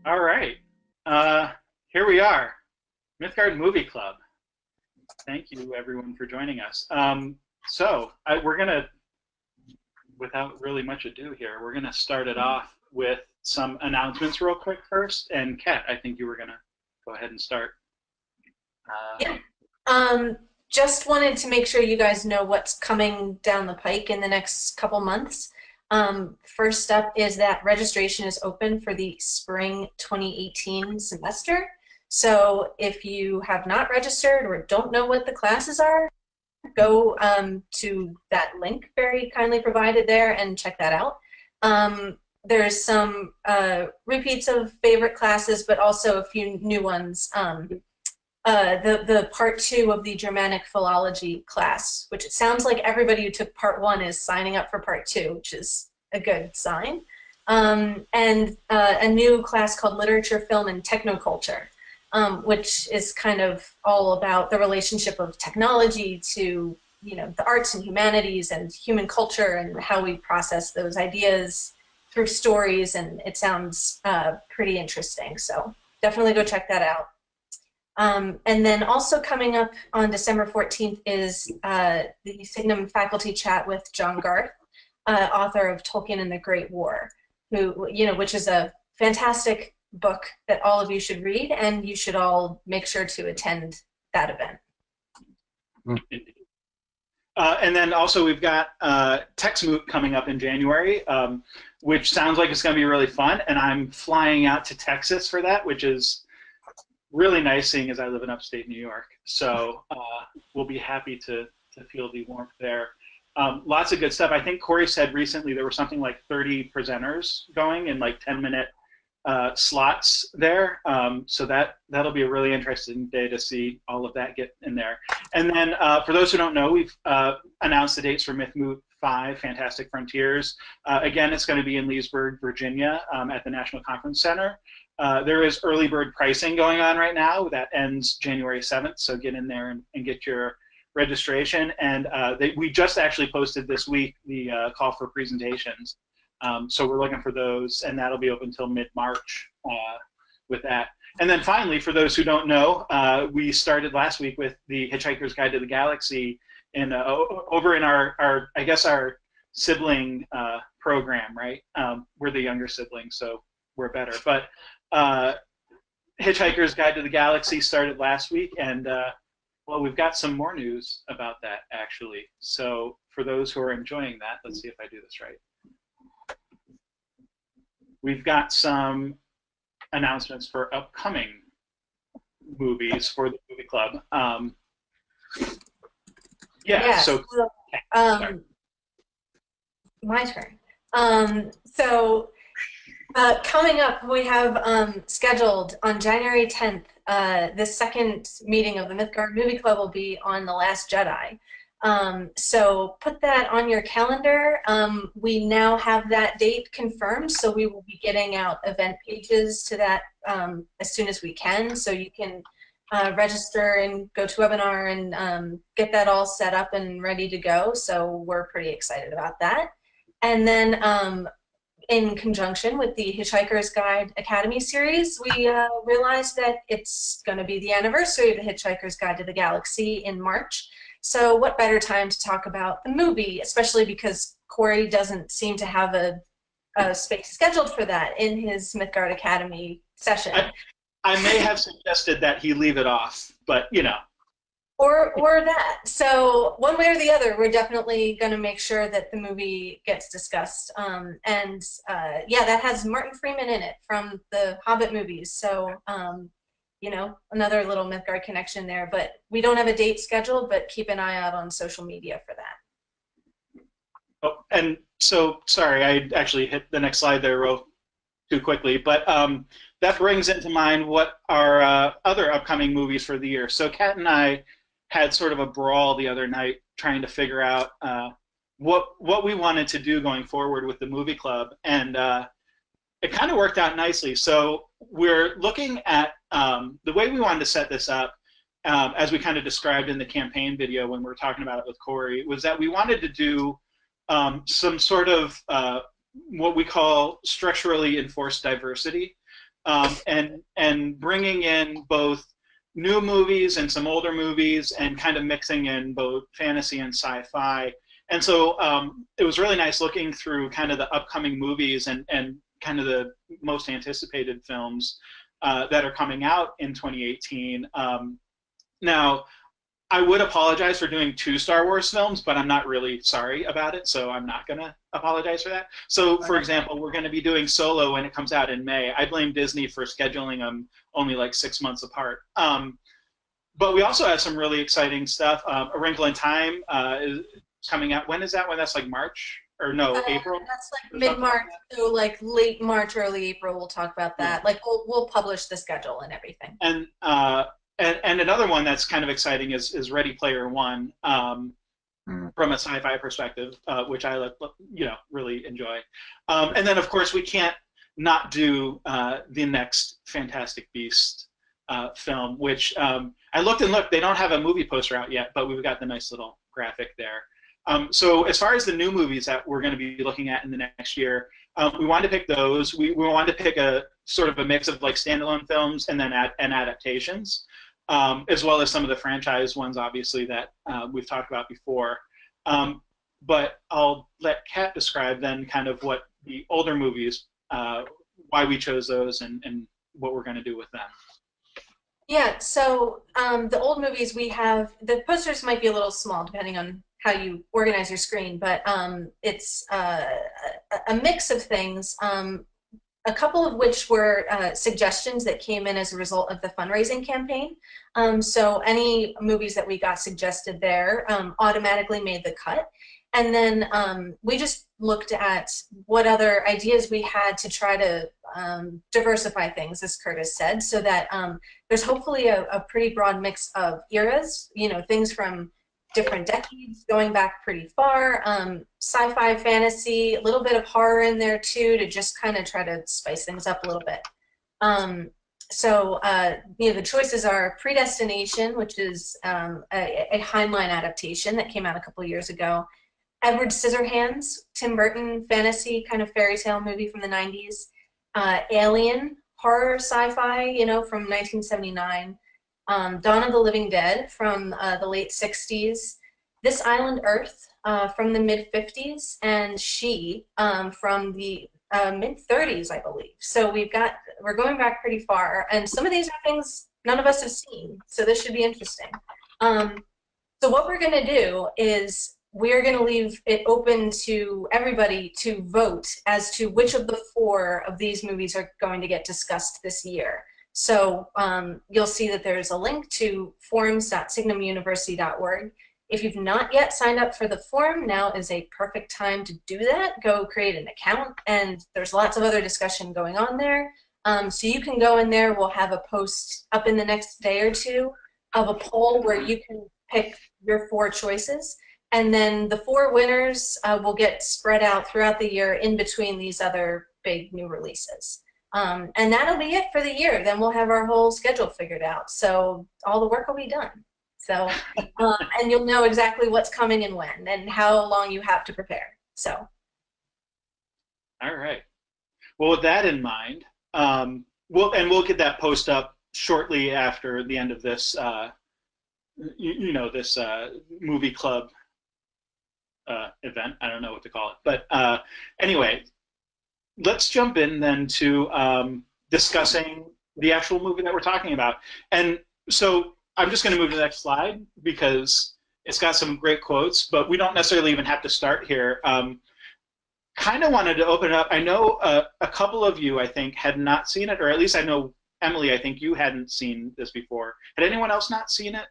All right. Here we are, Mythgard Movie Club. Thank you, everyone, for joining us. We're going to, without really much ado here, we're going to start it off with some announcements real quick first. And Kat, I think you were going to go ahead and start. Yeah. Um, just wanted to make sure you guys know what's coming down the pike in the next couple months. First up is that registration is open for the spring 2018 semester. So if you have not registered or don't know what the classes are, go to that link very kindly provided there and check that out. There's some repeats of favorite classes, but also a few new ones. The part two of the Germanic philology class, which it sounds like everybody who took part one is signing up for part two, which is a good sign. And a new class called Literature, Film, and Technoculture, which is kind of all about the relationship of technology to the arts and humanities and human culture and how we process those ideas through stories, and it sounds pretty interesting. So definitely go check that out. And then also coming up on December 14th is the Signum faculty chat with John Garth, author of Tolkien and the Great War, which is a fantastic book that all of you should read, and you should all make sure to attend that event. And then also we've got TexMoot coming up in January, which sounds like it's going to be really fun, and I'm flying out to Texas for that, which is really nice, seeing as I live in upstate New York. So we'll be happy to feel the warmth there. Lots of good stuff. I think Corey said recently there were something like 30 presenters going in like 10-minute slots there. So that'll be a really interesting day to see all of that get in there. And then for those who don't know, we've announced the dates for MythMoot 5, Fantastic Frontiers. Again, it's going to be in Leesburg, Virginia, at the National Conference Center. There is early bird pricing going on right now that ends January 7th, so get in there and get your registration. And we just actually posted this week the call for presentations. So we're looking for those, and that'll be open until mid-March with that. And then finally, for those who don't know, we started last week with the Hitchhiker's Guide to the Galaxy over in our I guess our sibling program, right? We're the younger siblings, so we're better. But Hitchhiker's Guide to the Galaxy started last week, and well, we've got some more news about that, actually. So for those who are enjoying that, let's see if I do this right. We've got some announcements for upcoming movies for the movie club. So my turn. Coming up, we have scheduled on January 10th, the second meeting of the Mythgard Movie Club will be on The Last Jedi. So put that on your calendar. We now have that date confirmed, so we will be getting out event pages to that as soon as we can, so you can register and go to webinar and get that all set up and ready to go. So we're pretty excited about that. And then in conjunction with the Hitchhiker's Guide Academy series, we realized that it's going to be the anniversary of the Hitchhiker's Guide to the Galaxy in March. So what better time to talk about the movie, especially because Corey doesn't seem to have a space scheduled for that in his Mythgard Academy session. I may have suggested that he leave it off, but you know. Or that. So one way or the other, we're definitely going to make sure that the movie gets discussed. Yeah, that has Martin Freeman in it from the Hobbit movies. So, another little Mythgard connection there. But we don't have a date scheduled, but keep an eye out on social media for that. Oh, and so, sorry, I actually hit the next slide there real too quickly. But that brings into mind what our other upcoming movies for the year. So Kat and I had sort of a brawl the other night trying to figure out what we wanted to do going forward with the movie club, and it kind of worked out nicely. So we're looking at the way we wanted to set this up, as we kind of described in the campaign video when we were talking about it with Corey, was that we wanted to do some sort of what we call structurally enforced diversity. and bringing in both new movies and some older movies and kind of mixing in both fantasy and sci-fi. And so it was really nice looking through kind of the upcoming movies and kind of the most anticipated films that are coming out in 2018. Now, I would apologize for doing 2 Star Wars films, but I'm not really sorry about it, so I'm not going to apologize for that. So, for example, we're going to be doing Solo when it comes out in May. I blame Disney for scheduling them only like 6 months apart. But we also have some really exciting stuff. A Wrinkle in Time is coming out. When is that one? That's like March? Or no, April? That's like mid-March, so like late March, early April, we'll talk about that. Like we'll publish the schedule and everything. And another one that's kind of exciting is Ready Player One, from a sci-fi perspective, which I really enjoy. And then of course we can't not do the next Fantastic Beast film, which I looked and looked. They don't have a movie poster out yet, but we've got the nice little graphic there. So as far as the new movies that we're going to be looking at in the next year, we wanted to pick those. We wanted to pick a sort of a mix of like standalone films and then adaptations. As well as some of the franchise ones, obviously, that we've talked about before. But I'll let Kat describe then kind of what the older movies, why we chose those, and what we're going to do with them. Yeah, so the old movies we have, the posters might be a little small depending on how you organize your screen, but it's a mix of things. A couple of which were suggestions that came in as a result of the fundraising campaign. So any movies that we got suggested there automatically made the cut. And then we just looked at what other ideas we had to try to diversify things, as Curtis said, so that there's hopefully a pretty broad mix of eras, things from different decades, going back pretty far, sci-fi, fantasy, a little bit of horror in there too, to just kind of try to spice things up a little bit. The choices are Predestination, which is a Heinlein adaptation that came out a couple of years ago. Edward Scissorhands, Tim Burton fantasy kind of fairy tale movie from the 90s. Alien, horror sci-fi, from 1979. Dawn of the Living Dead from the late 60s, This Island Earth from the mid-50s, and She from the mid-30s, I believe. So we're going back pretty far, and some of these are things none of us have seen, so this should be interesting. So what we're going to do is we're going to leave it open to everybody to vote as to which of the 4 of these movies are going to get discussed this year. So you'll see that there's a link to forums.signumuniversity.org. If you've not yet signed up for the forum, now is a perfect time to do that. Go create an account, and there's lots of other discussion going on there. So you can go in there. We'll have a post up in the next day or 2 of a poll where you can pick your 4 choices. And then the 4 winners will get spread out throughout the year in between these other big new releases. And that'll be it for the year. Then we'll have our whole schedule figured out. So all the work will be done. So, and you'll know exactly what's coming and when and how long you have to prepare. So. All right. Well, with that in mind, we'll get that post up shortly after the end of this, this movie club event. I don't know what to call it, but anyway. Let's jump in then to discussing the actual movie that we're talking about. And so I'm just going to move to the next slide because it's got some great quotes, but we don't necessarily even have to start here. Kind of wanted to open it up. I know a couple of you, I think, had not seen it, or at least I know, Emily, I think you hadn't seen this before. Had anyone else not seen it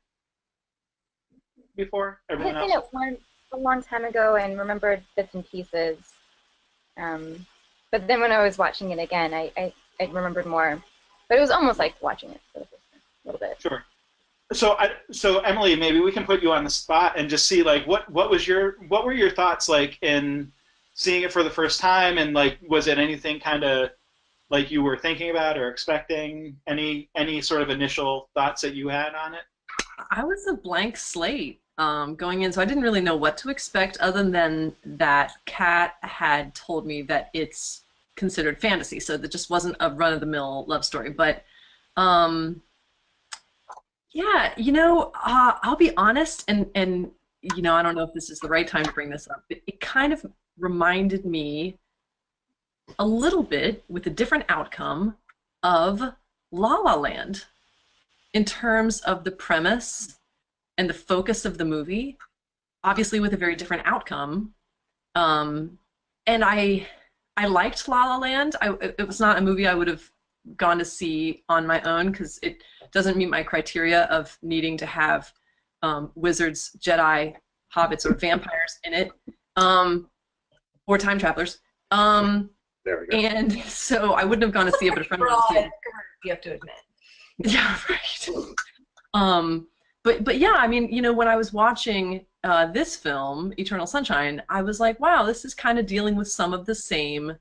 before? Everyone else? I had seen it a long time ago and remembered bits and pieces. But then when I was watching it again, I remembered more. But it was almost like watching it for the first time, a little bit. Sure. So Emily, maybe we can put you on the spot and just see like what were your thoughts like in seeing it for the first time, and like was it anything kind of like you were thinking about or expecting? Any sort of initial thoughts that you had on it? I was a blank slate going in, so I didn't really know what to expect other than that Kat had told me that it's considered fantasy, so that just wasn't a run-of-the-mill love story. But yeah, I'll be honest, and I don't know if this is the right time to bring this up, but it kind of reminded me a little bit, with a different outcome, of La La Land in terms of the premise and the focus of the movie, obviously with a very different outcome. And I liked La La Land. It was not a movie I would have gone to see on my own because it doesn't meet my criteria of needing to have wizards, Jedi, hobbits, or vampires in it, or time travelers. There we go. And so I wouldn't have gone to see it, but a friend went to see it. You have to admit. Yeah, right. But yeah, I mean, when I was watching this film, Eternal Sunshine, I was like, wow, this is kind of dealing with some of the same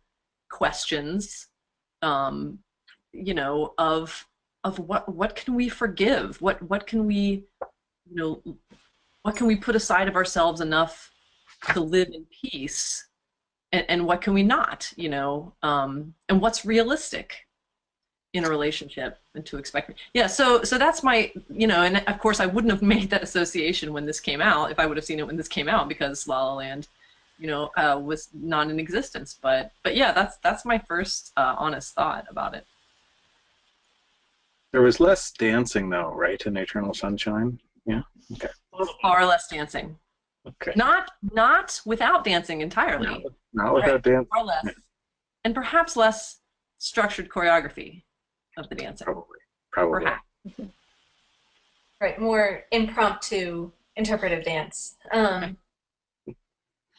questions, of what can we forgive? What can we, what can we put aside of ourselves enough to live in peace? And what can we not, and what's realistic in a relationship and to expect. Yeah, so that's my, and of course I wouldn't have made that association when this came out, if I would have seen it when this came out, because La La Land, was not in existence. But yeah, that's my first honest thought about it. There was less dancing, though, right, in Eternal Sunshine? Yeah? Okay. Far less dancing. Okay. Not without dancing entirely. Not without dancing. Far less. Yeah. And perhaps less structured choreography of the dancing. Probably. Perhaps. Right, more impromptu interpretive dance.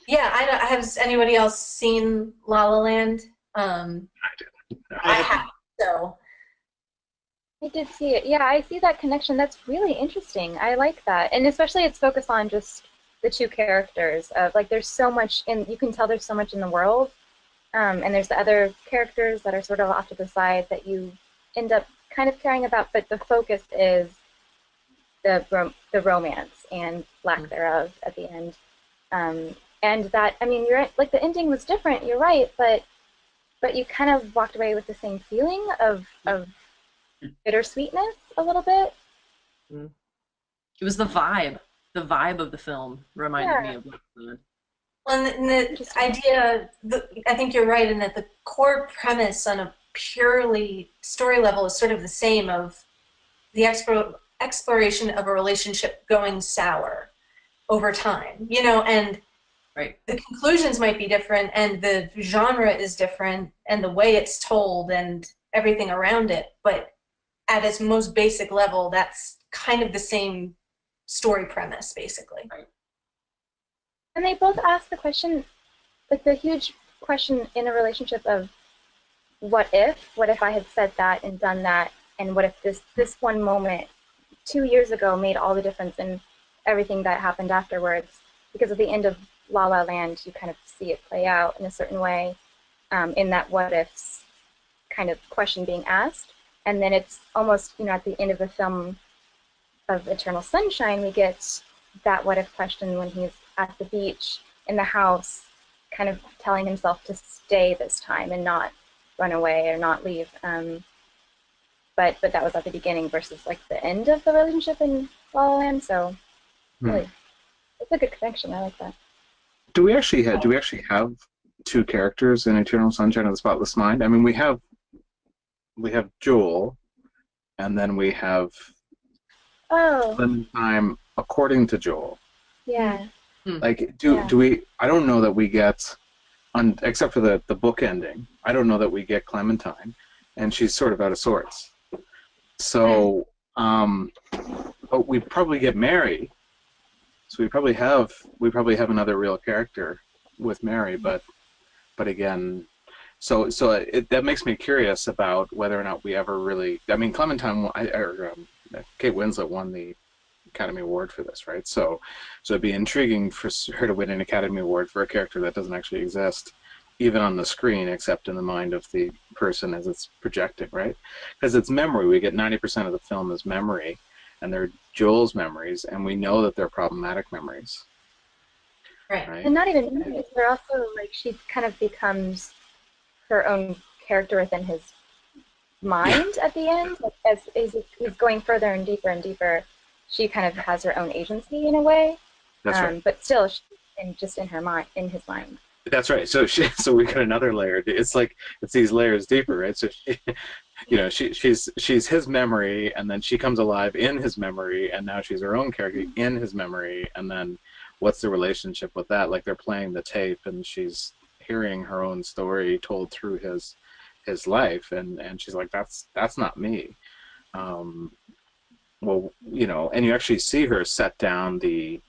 Yeah, has anybody else seen La La Land? I did. I have, so. I did see it. Yeah, I see that connection. That's really interesting. I like that. And especially it's focused on just the two characters. Of there's so much you can tell there's so much in the world. And there's the other characters that are sort of off to the side that you end up kind of caring about, but the focus is the romance and lack thereof at the end. And that, I mean, you're right, the ending was different, you're right, but you kind of walked away with the same feeling of bittersweetness a little bit. It was the vibe. The vibe of the film reminded me of Black Swan. Well, and the idea, I think you're right in that the core premise on a purely story level is sort of the same, of the exploration of a relationship going sour over time, and right. The conclusions might be different, and the genre is different, and the way it's told and everything around it, but at its most basic level, that's kind of the same story premise, basically. Right. And they both ask the question, the huge question in a relationship of what if I had said that and done that, and what if this one moment 2 years ago made all the difference in everything that happened afterwards. Because at the end of La La Land, you kind of see it play out in a certain way, in that what ifs kind of question being asked. And then it's almost, at the end of the film of Eternal Sunshine, we get that what if question when he's at the beach in the house, kind of telling himself to stay this time and not run away or not leave. But that was at the beginning versus the end of the relationship in La La Land. So really, it's a good connection. I like that. Do we actually have two characters in Eternal Sunshine of the Spotless Mind? I mean, we have Joel, and then we have Clementine according to Joel. Yeah. Do we? I don't know that we get, except for the book ending. I don't know that we get Clementine, and she's sort of out of sorts. So, but we probably get Mary. So we probably have another real character with Mary, but again, so that makes me curious about whether or not we ever really. I mean, Clementine, Kate Winslet won the Academy Award for this, right? So it'd be intriguing for her to win an Academy Award for a character that doesn't actually exist, even on the screen, except in the mind of the person as it's projecting, right? Because it's memory. We get 90% of the film as memory, and they're Joel's memories, and we know that they're problematic memories. Right. And not even memories. They're also she kind of becomes her own character within his mind at the end. Like, as he's going further and deeper, she kind of has her own agency in a way. That's right. But still, just in her mind, in his mind. That's right. So we got another layer. It's like it's these layers deeper, right? So she's his memory, and then she comes alive in his memory, and now she's her own character in his memory, and then what's the relationship with that? Like they're playing the tape, and she's hearing her own story told through his life, and she's like, that's not me. Well, and you actually see her set down the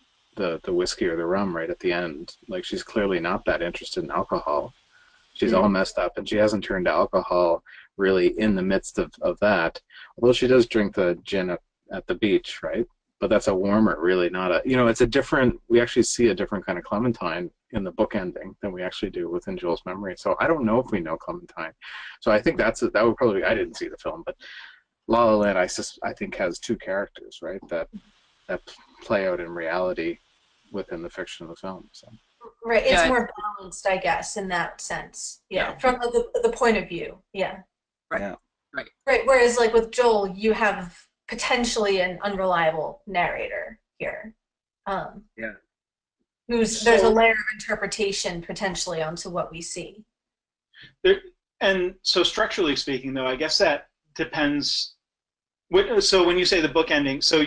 whiskey or the rum right at the end. Like she's clearly not that interested in alcohol. She's all messed up, and she hasn't turned to alcohol really in the midst of that. Although she does drink the gin at the beach, right? But that's a warmer, really, not a, it's a different, we actually see a different kind of Clementine in the book ending than we actually do within Joel's memory. So I don't know if we know Clementine. So I think that would probably, I didn't see the film, but La La Land, I think, has two characters, right, that play out in reality within the fiction of the film. So. Right, it's more balanced, I guess, in that sense. Yeah, from the point of view. Yeah. Right. Yeah. Right. Whereas, like with Joel, you have potentially an unreliable narrator here. There's a layer of interpretation potentially onto what we see. And so, structurally speaking, though, I guess that depends. So when you say the book ending, so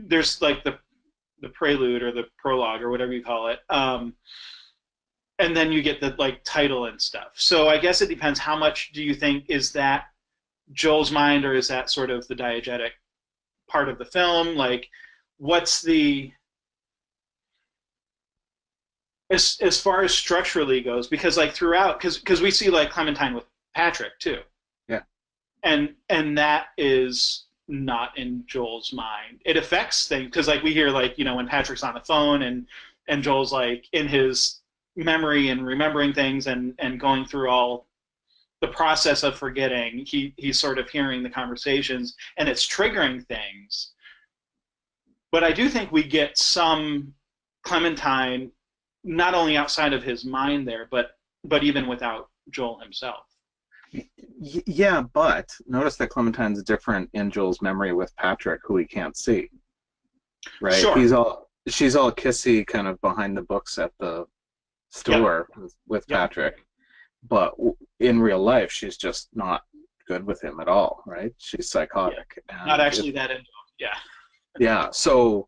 there's like the prelude or the prologue or whatever you call it, and then you get the title and stuff. So I guess it depends. How much do you think is that Joel's mind, or is that sort of the diegetic part of the film? Like, what's the as far as structurally goes? Because throughout, because we see Clementine with Patrick too. Yeah. And that is not in Joel's mind. It affects things because we hear when Patrick's on the phone and Joel's in his memory and remembering things and going through all the process of forgetting, he's sort of hearing the conversations and it's triggering things. But I do think we get some Clementine not only outside of his mind there, but even without Joel himself. Yeah, but notice that Clementine's different in Joel's memory with Patrick, who he can't see. Right? Sure. She's all kissy, kind of behind the books at the store with Patrick, but in real life, she's just not good with him at all. Right? She's psychotic. Yeah. Not actually that into him. Yeah. Yeah. So.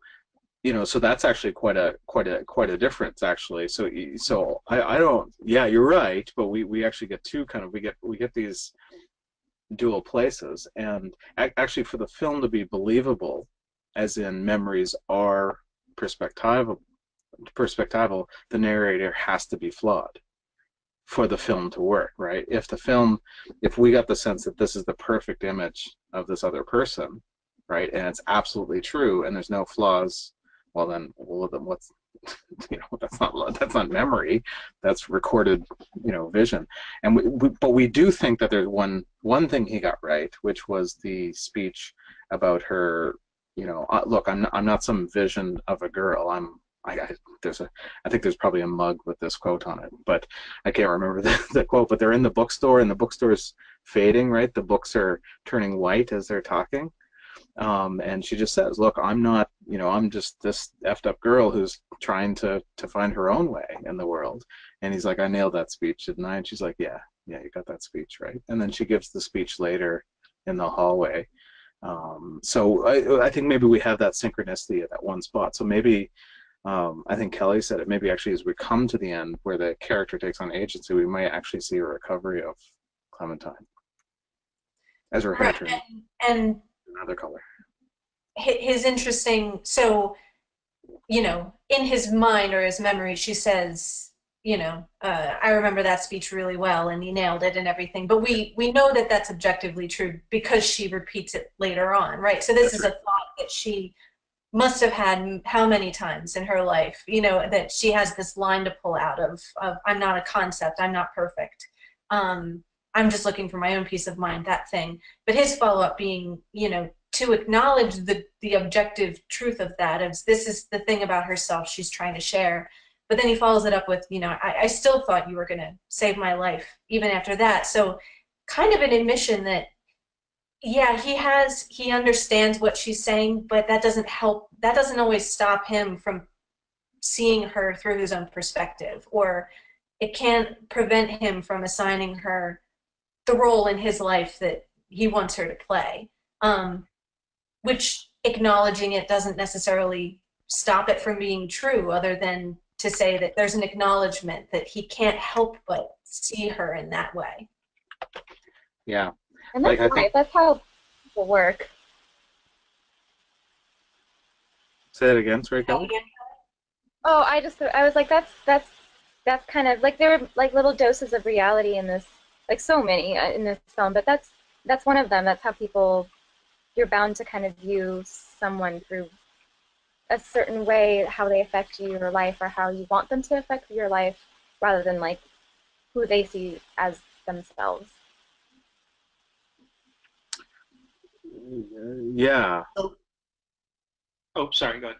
So that's actually quite a difference, actually. So I don't. Yeah, you're right. But we actually get two kind of we get these dual places, and actually for the film to be believable, as in memories are perspectival, the narrator has to be flawed for the film to work, right? If we got the sense that this is the perfect image of this other person, right, and it's absolutely true, and there's no flaws. Well then what's that's not memory, that's recorded vision. And but we do think that there's one thing he got right, which was the speech about her. Look, I'm not some vision of a girl. I think there's probably a mug with this quote on it, but I can't remember the quote. But they're in the bookstore, and the bookstore's fading, right? The books are turning white as they're talking. And she just says, look, I'm not, I'm just this effed up girl who's trying to find her own way in the world. And he's like, I nailed that speech, didn't I? And she's like, yeah, you got that speech right. And then she gives the speech later in the hallway. So I think maybe we have that synchronicity at that one spot. So maybe, I think Kelly said it, maybe actually as we come to the end where the character takes on agency, we might actually see a recovery of Clementine as her hair turns. And another color. His interesting, so, in his mind or his memory, she says, I remember that speech really well and he nailed it and everything. But we know that that's objectively true because she repeats it later on, right? So this is a thought that she must have had how many times in her life, that she has this line to pull out of I'm not a concept, I'm not perfect. I'm just looking for my own peace of mind, that thing. But his follow-up being, to acknowledge the objective truth of that, as this is the thing about herself she's trying to share. But then he follows it up with, I still thought you were going to save my life even after that. So kind of an admission that, yeah, he understands what she's saying, but that doesn't always stop him from seeing her through his own perspective, or it can't prevent him from assigning her the role in his life that he wants her to play. Which acknowledging it doesn't necessarily stop it from being true, other than to say that there's an acknowledgement that he can't help but see her in that way. Yeah. And that's right. That's how people work. Say it again, sorry, Kelly. Oh, I was like, that's kind of like, there were like little doses of reality in this, like so many in this film, but that's one of them. That's how people, you're bound to kind of view someone through a certain way, how they affect your life or how you want them to affect your life, rather than like who they see as themselves. Yeah. Oh, sorry, go ahead.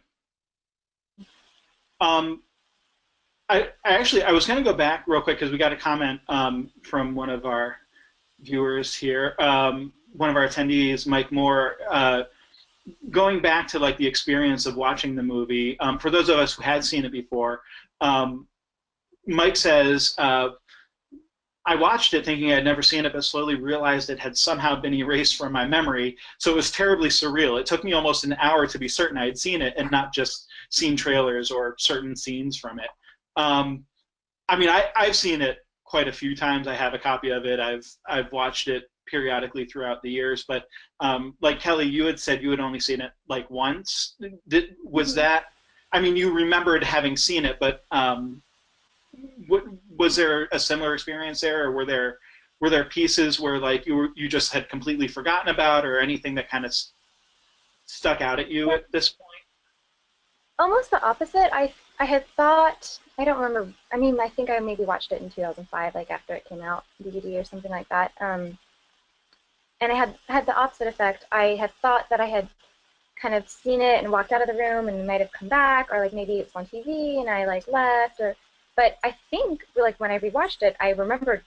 I was going to go back real quick because we got a comment from one of our viewers here, one of our attendees, Mike Moore, going back to like the experience of watching the movie. For those of us who had seen it before, Mike says, I watched it thinking I'd never seen it, but slowly realized it had somehow been erased from my memory, so it was terribly surreal. It took me almost an hour to be certain I had seen it and not just seen trailers or certain scenes from it. I mean, I've seen it quite a few times. I have a copy of it. I've watched it periodically throughout the years, but like Kelly, you had said you had only seen it like once. Was that, I mean, you remembered having seen it, but was there a similar experience there, or were there pieces where like you just had completely forgotten about, or anything that kind of stuck out at you at this point? Almost the opposite. I had thought, I don't remember, I mean, I think I maybe watched it in 2005, like after it came out, DVD or something like that. And I had the opposite effect. I had thought that I had kind of seen it and walked out of the room and might have come back, or like maybe it's on TV and I like left, but I think like when I rewatched it, I remembered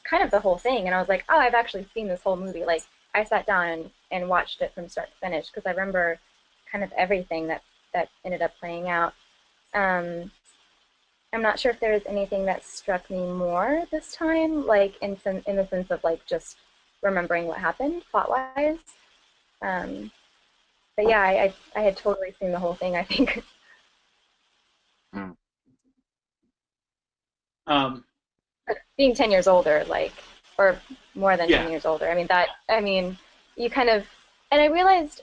kind of the whole thing, and I was like, oh, I've actually seen this whole movie. Like I sat down and watched it from start to finish because I remember kind of everything that ended up playing out. I'm not sure if there was anything that struck me more this time, like in the sense of like just remembering what happened plot-wise. But yeah, I had totally seen the whole thing, I think. Being 10 years older, like, or more than 10 years older. I mean, you kind of, and I realized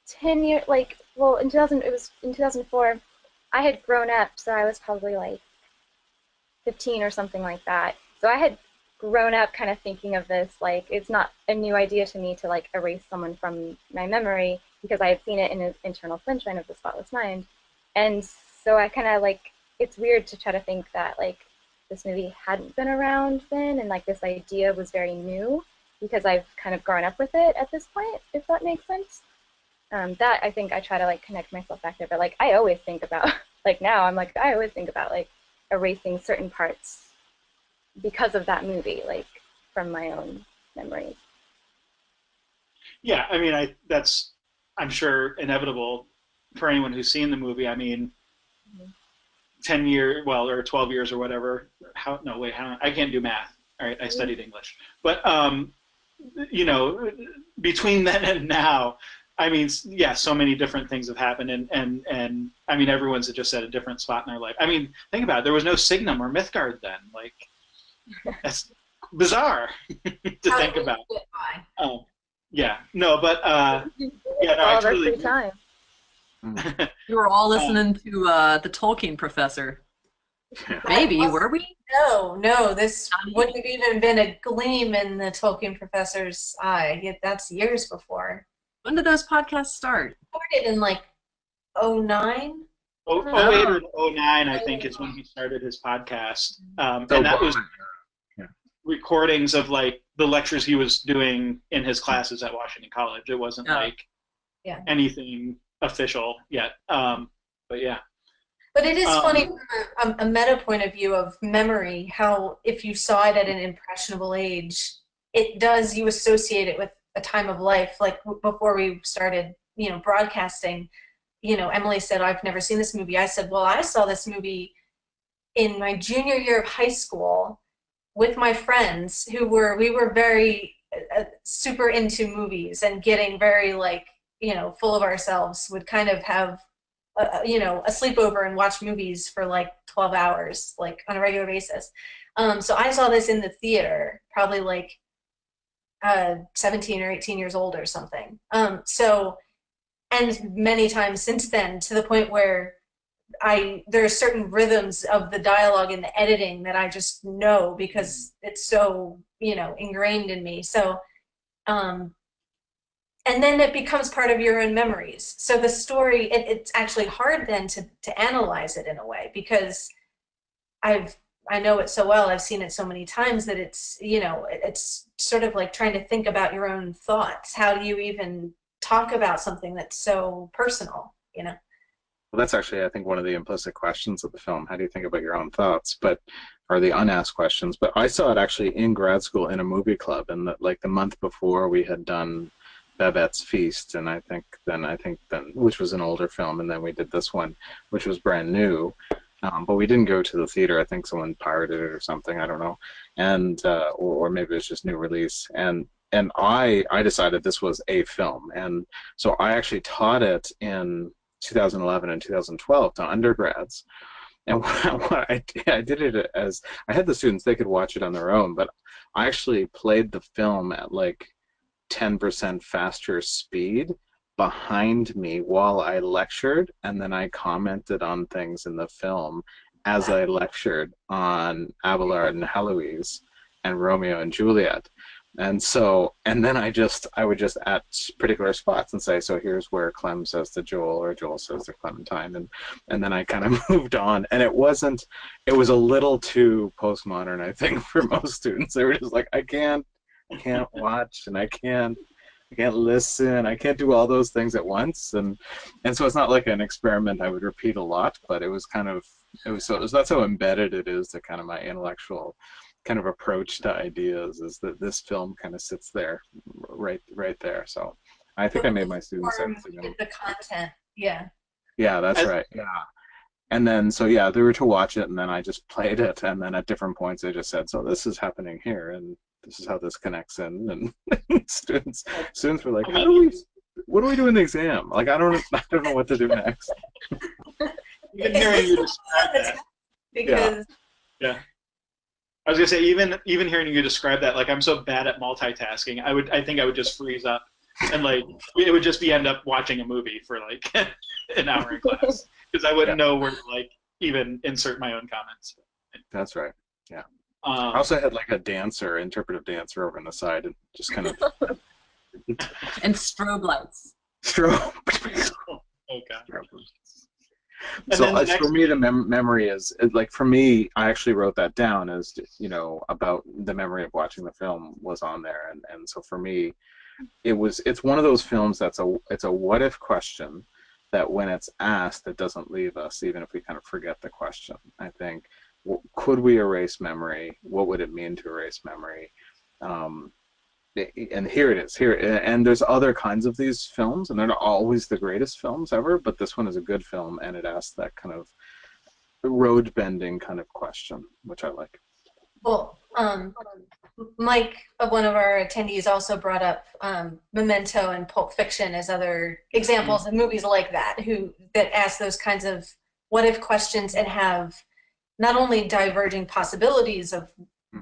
10 years, like, well, in 2004, I had grown up, so I was probably like 15 or something like that. So I had grown up kind of thinking of this, like, it's not a new idea to me to like erase someone from my memory, because I had seen it in an Internal Sunshine of the Spotless Mind. And so I kind of like, it's weird to try to think that like this movie hadn't been around then, and like this idea was very new, because I've kind of grown up with it at this point, if that makes sense. That I think I try to like connect myself back there, but like I always think about, like now I'm like, I always think about like erasing certain parts because of that movie, like from my own memories. Yeah, I mean, that's, I'm sure, inevitable for anyone who's seen the movie. I mean, 10 years, well, or 12 years or whatever. I can't do math. All right, I studied English. But, you know, between then and now, I mean, yeah, so many different things have happened, and I mean, everyone's just at a different spot in their life. I mean, think about it. There was no Signum or Mythgard then. Like, that's bizarre to think about. Yeah, no, but yeah, no, all of our free time. You were all listening to the Tolkien professor. Maybe, were we? No, this wouldn't have even been a gleam in the Tolkien professor's eye. That's years before. When did those podcasts start? Started in like 09? 08 or 09, I think, is when he started his podcast. And that was recordings of like the lectures he was doing in his classes at Washington College. It wasn't like anything official yet. But yeah. But it is funny from a meta point of view of memory, how if you saw it at an impressionable age, it does, you associate it with a time of life. Like before we started, broadcasting, Emily said, I've never seen this movie. I said, well, I saw this movie in my junior year of high school with my friends we were very super into movies and getting very full of ourselves, would kind of have a sleepover and watch movies for like 12 hours, like on a regular basis. So I saw this in the theater, probably like 17 or 18 years old or something. And many times since then, to the point where there are certain rhythms of the dialogue and the editing that I just know because it's so, ingrained in me. So, and then it becomes part of your own memories. So the story, it's actually hard then to analyze it in a way, because I know it so well, I've seen it so many times that it's, it's sort of like trying to think about your own thoughts. How do you even talk about something that's so personal, Well, that's actually, I think, one of the implicit questions of the film. How do you think about your own thoughts? Or the unasked questions. But I saw it actually in grad school in a movie club, and the month before we had done Babette's Feast, and I think then, which was an older film, and then we did this one, which was brand new. But we didn't go to the theater. I think someone pirated it or something. I don't know, and or maybe it's just new release. And I decided this was a film, and so I actually taught it in 2011 and 2012 to undergrads. And what I did it as, I had the students, they could watch it on their own, but I actually played the film at like 10% faster speed behind me while I lectured, and then I commented on things in the film as I lectured on Abelard and Heloise and Romeo and Juliet. And then I would just at particular spots and say, so here's where Clem says to Joel, or Joel says to Clementine, and then I kind of moved on. And it was a little too postmodern, I think, for most students. They were just like, I can't watch, and I can't listen, I can't do all those things at once, and so it's not like an experiment I would repeat a lot, but that's how embedded it is to kind of my intellectual kind of approach to ideas, is that this film kind of sits there, right there. So I think I made my students the content, yeah. Yeah, that's right. Yeah. And then, so yeah, they were to watch it, and then I just played it, and then at different points I just said, so this is happening here, and this is how this connects in, and students were like, what do we do in the exam? Like, I don't know what to do next. Even hearing you describe that. Because yeah. I was gonna say, even hearing you describe that, like, I'm so bad at multitasking, I think I would just freeze up, and like it would just be end up watching a movie for like an hour in class, because I wouldn't know where to like even insert my own comments. That's right. Yeah. I also had like a interpretive dancer over on the side, and just kind of and strobe lights. Strobe. Oh god. So for me, the memory is like, for me, I actually wrote that down as, about the memory of watching the film was on there, and so for me, it's one of those films it's a what if question that when it's asked, it doesn't leave us, even if we kind of forget the question. I think, could we erase memory? What would it mean to erase memory? And here it is. And there's other kinds of these films, and they're not always the greatest films ever, but this one is a good film, and it asks that kind of road-bending kind of question, which I like. Well, Mike, one of our attendees, also brought up Memento and Pulp Fiction as other examples of movies like that, that ask those kinds of what-if questions and have not only diverging possibilities of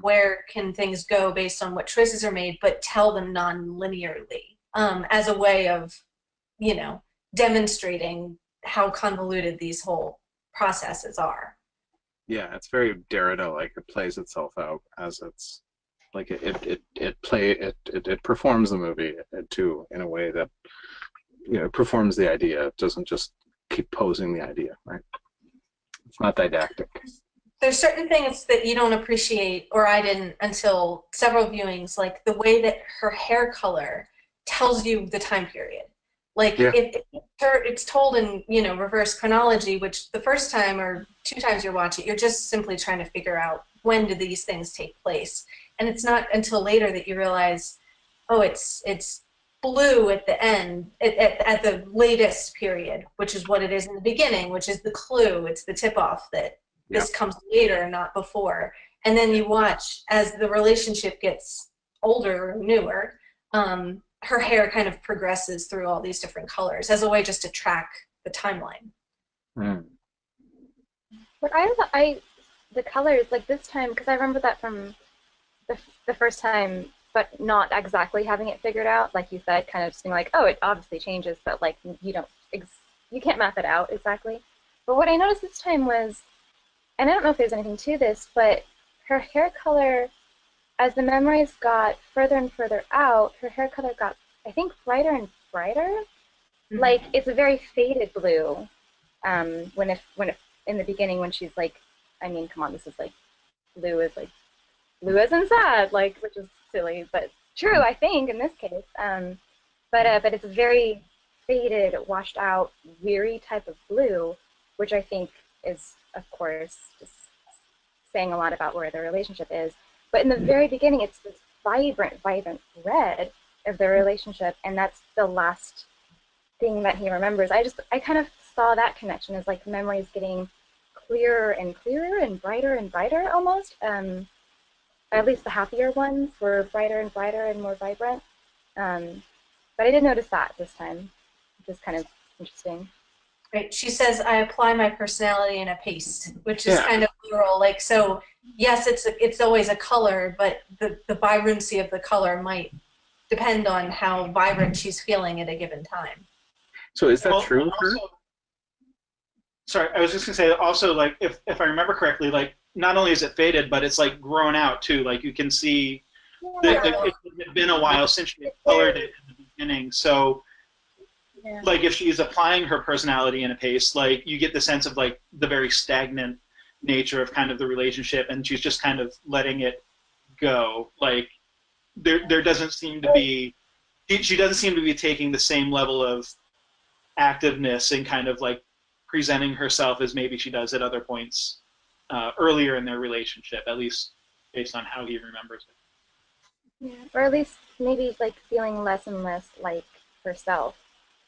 where can things go based on what choices are made, but tell them non-linearly, as a way of, demonstrating how convoluted these whole processes are. Yeah, it's very Derrida-like. It plays itself out as it's like it performs the movie too, in a way that performs the idea. It doesn't just keep posing the idea, right? It's not didactic. There's certain things that you don't appreciate, or I didn't until several viewings, like the way that her hair color tells you the time period. Like Yeah. it's told in, you know, reverse chronology, which the first time or 2 times you're watching, you're just simply trying to figure out when did these things take place. And it's not until later that you realize, oh, it's blue at the end, at the latest period, which is what it is in the beginning, which is the clue. It's the tip-off that this comes later, not before. And then you watch as the relationship gets older or newer, her hair kind of progresses through all these different colors as a way just to track the timeline. Mm. But the colors, like this time, because I remember that from the first time, but not exactly having it figured out, like you said, kind of just being like, oh, it obviously changes, but like you can't map it out exactly. But what I noticed this time was, and I don't know if there's anything to this, but her hair color, as the memories got further and further out, her hair color got, I think, brighter and brighter. Mm-hmm. Like it's a very faded blue. When in the beginning when she's like, I mean, come on, this is like blue as in sad, like, which is silly, but true, I think, in this case. But it's a very faded, washed out, weary type of blue, which I think is, of course, just saying a lot about where the relationship is. But in the very beginning, it's this vibrant red of the relationship, and that's the last thing that he remembers. I kind of saw that connection as like memories getting clearer and clearer and brighter almost. At least the happier ones were brighter and brighter and more vibrant. But I did notice that this time, which is kind of interesting. Right. She says, I apply my personality in a paste, which is kind of literal. Like, so, yes, it's always a color, but the vibrancy of the color might depend on how vibrant she's feeling at a given time. So is that true? Sorry, I was just going to say also, like, if I remember correctly, like, not only is it faded, but it's, like, grown out, too. Like, you can see it's been a while since she colored it in the beginning. So, like, if she's applying her personality in a paste, like, you get the sense of, like, the very stagnant nature of kind of the relationship, and she's just kind of letting it go. Like, there doesn't seem to be, she doesn't seem to be taking the same level of activeness and kind of, like, presenting herself as maybe she does at other points earlier in their relationship, at least based on how he remembers it. Yeah, or at least maybe like feeling less and less like herself.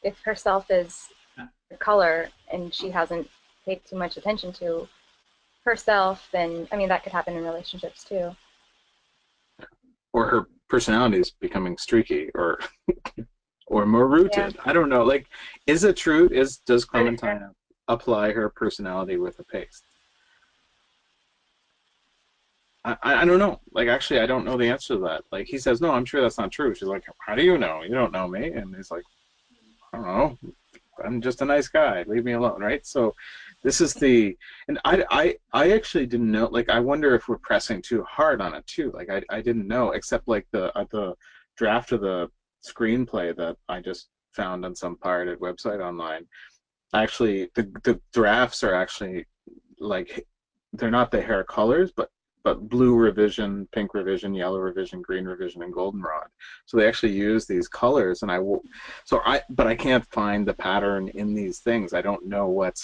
If herself is the color and she hasn't paid too much attention to herself, then I mean that could happen in relationships too. Or her personality is becoming streaky, or more rooted. Yeah. I don't know. Like, is it true? Does Clementine apply her personality with a paste? I don't know. Like, actually, I don't know the answer to that. Like, he says, no, I'm sure that's not true. She's like, how do you know? You don't know me. And he's like, I don't know. I'm just a nice guy. Leave me alone, right? So this is and I actually didn't know. Like, I wonder if we're pressing too hard on it, too. Like, I didn't know, except, like, the draft of the screenplay that I just found on some pirated website online. Actually, the drafts are actually, like, they're not the hair colors, but blue revision, pink revision, yellow revision, green revision, and goldenrod. So they actually use these colors, and but I can't find the pattern in these things. I don't know what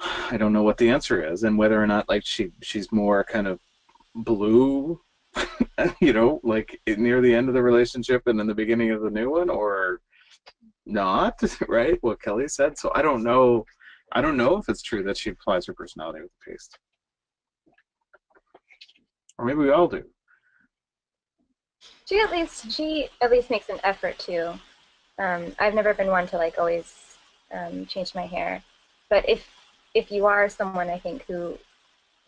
the answer is, and whether or not, like, she's more kind of blue, you know, like near the end of the relationship and in the beginning of the new one, or not, right? What Kelly said. So I don't know if it's true that she applies her personality with the paste. Or maybe we all do. She at least makes an effort to. I've never been one to like always change my hair, but if you are someone, I think, who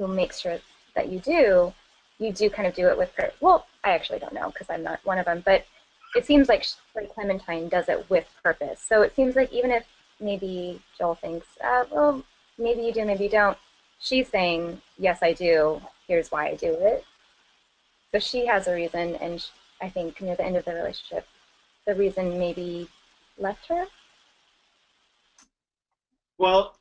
makes sure that you do kind of do it with her. Well, I actually don't know because I'm not one of them, but it seems like Clementine does it with purpose. So it seems like even if maybe Joel thinks, well, maybe you do, maybe you don't, she's saying, yes, I do. Here's why I do it. So she has a reason, and I think near the end of the relationship, the reason maybe left her. Well,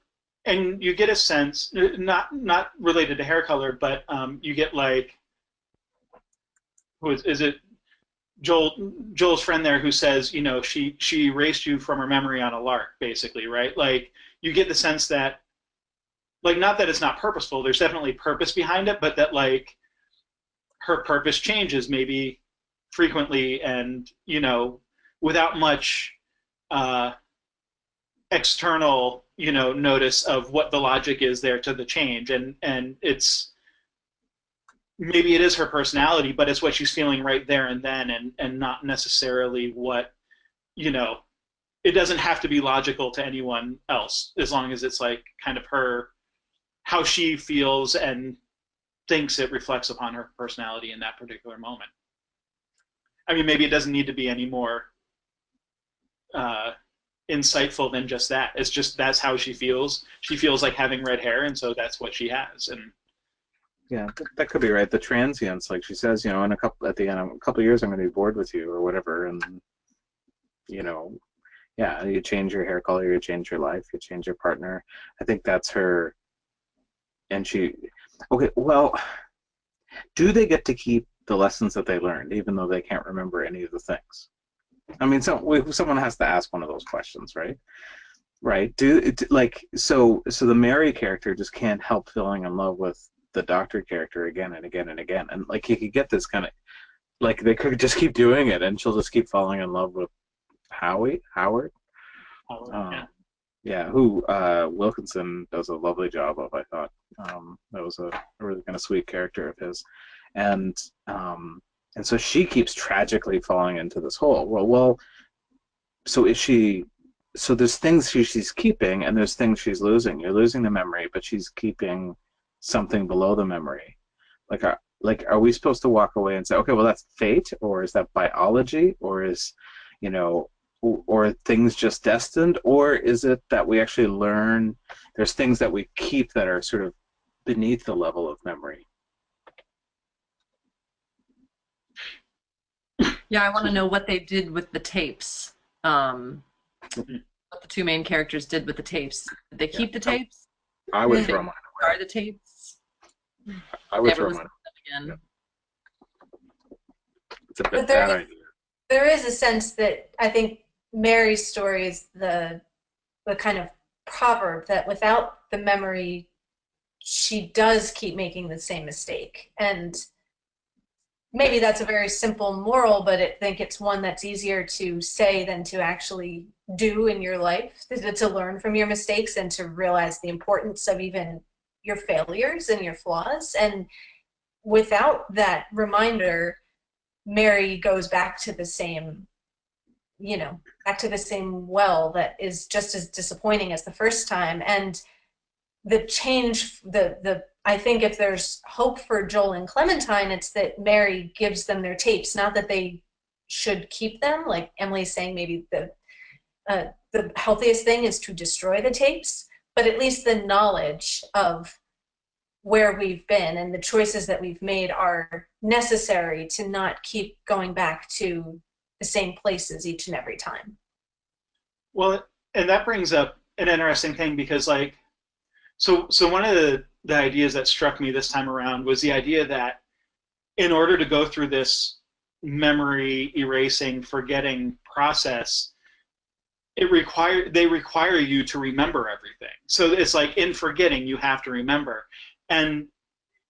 and you get a sense, not related to hair color, but you get like, is it Joel's friend there who says, you know, she erased you from her memory on a lark, basically, right? Like you get the sense that, like, not that it's not purposeful, there's definitely purpose behind it, but that like her purpose changes maybe frequently and, you know, without much external, you know, notice of what the logic is there to the change. And it's, maybe it is her personality, but it's what she's feeling right there and then, and not necessarily what, you know, it doesn't have to be logical to anyone else as long as it's like kind of her, how she feels and thinks it reflects upon her personality in that particular moment. I mean, maybe it doesn't need to be any more insightful than just that. It's just that's how she feels. She feels like having red hair, and so that's what she has. And yeah, that could be right. The transience, like she says, you know, at the end of a couple of years, I'm going to be bored with you or whatever, and you know, yeah, you change your hair color, you change your life, you change your partner. I think that's her. And she, okay, well, do they get to keep the lessons that they learned, even though they can't remember any of the things? I mean, someone has to ask one of those questions, right? Right? So the Mary character just can't help falling in love with the Doctor character again and again and again, and like you could get this kind of, like they could just keep doing it, and she'll just keep falling in love with Howard. Yeah, who Wilkinson does a lovely job of, I thought. That was a really kind of sweet character of his, and so she keeps tragically falling into this hole. Well, so is she? So there's things she's keeping, and there's things she's losing. You're losing the memory, but she's keeping something below the memory. Are we supposed to walk away and say, okay, well that's fate, or is that biology, or is, you know, or things just destined, or is it that we actually learn? There's things that we keep that are sort of beneath the level of memory. Yeah, I want to know what they did with the tapes. What the two main characters did with the tapes. Did they keep the tapes? I would throw mine away. Are the tapes? I would throw mine again. Yep. It's a bit bad idea. There is a sense that I think Mary's story is the kind of proverb that without the memory, she does keep making the same mistake. And maybe that's a very simple moral, but I think it's one that's easier to say than to actually do in your life, to learn from your mistakes and to realize the importance of even your failures and your flaws. And without that reminder, Mary goes back to the same, you know, back to the same well that is just as disappointing as the first time. And the change, I think if there's hope for Joel and Clementine, it's that Mary gives them their tapes, not that they should keep them. Like Emily's saying, maybe the healthiest thing is to destroy the tapes, but at least the knowledge of where we've been and the choices that we've made are necessary to not keep going back to the same places each and every time. Well, and that brings up an interesting thing because, like, so one of the ideas that struck me this time around was the idea that in order to go through this memory erasing, forgetting process, they require you to remember everything. So it's like in forgetting, you have to remember. And,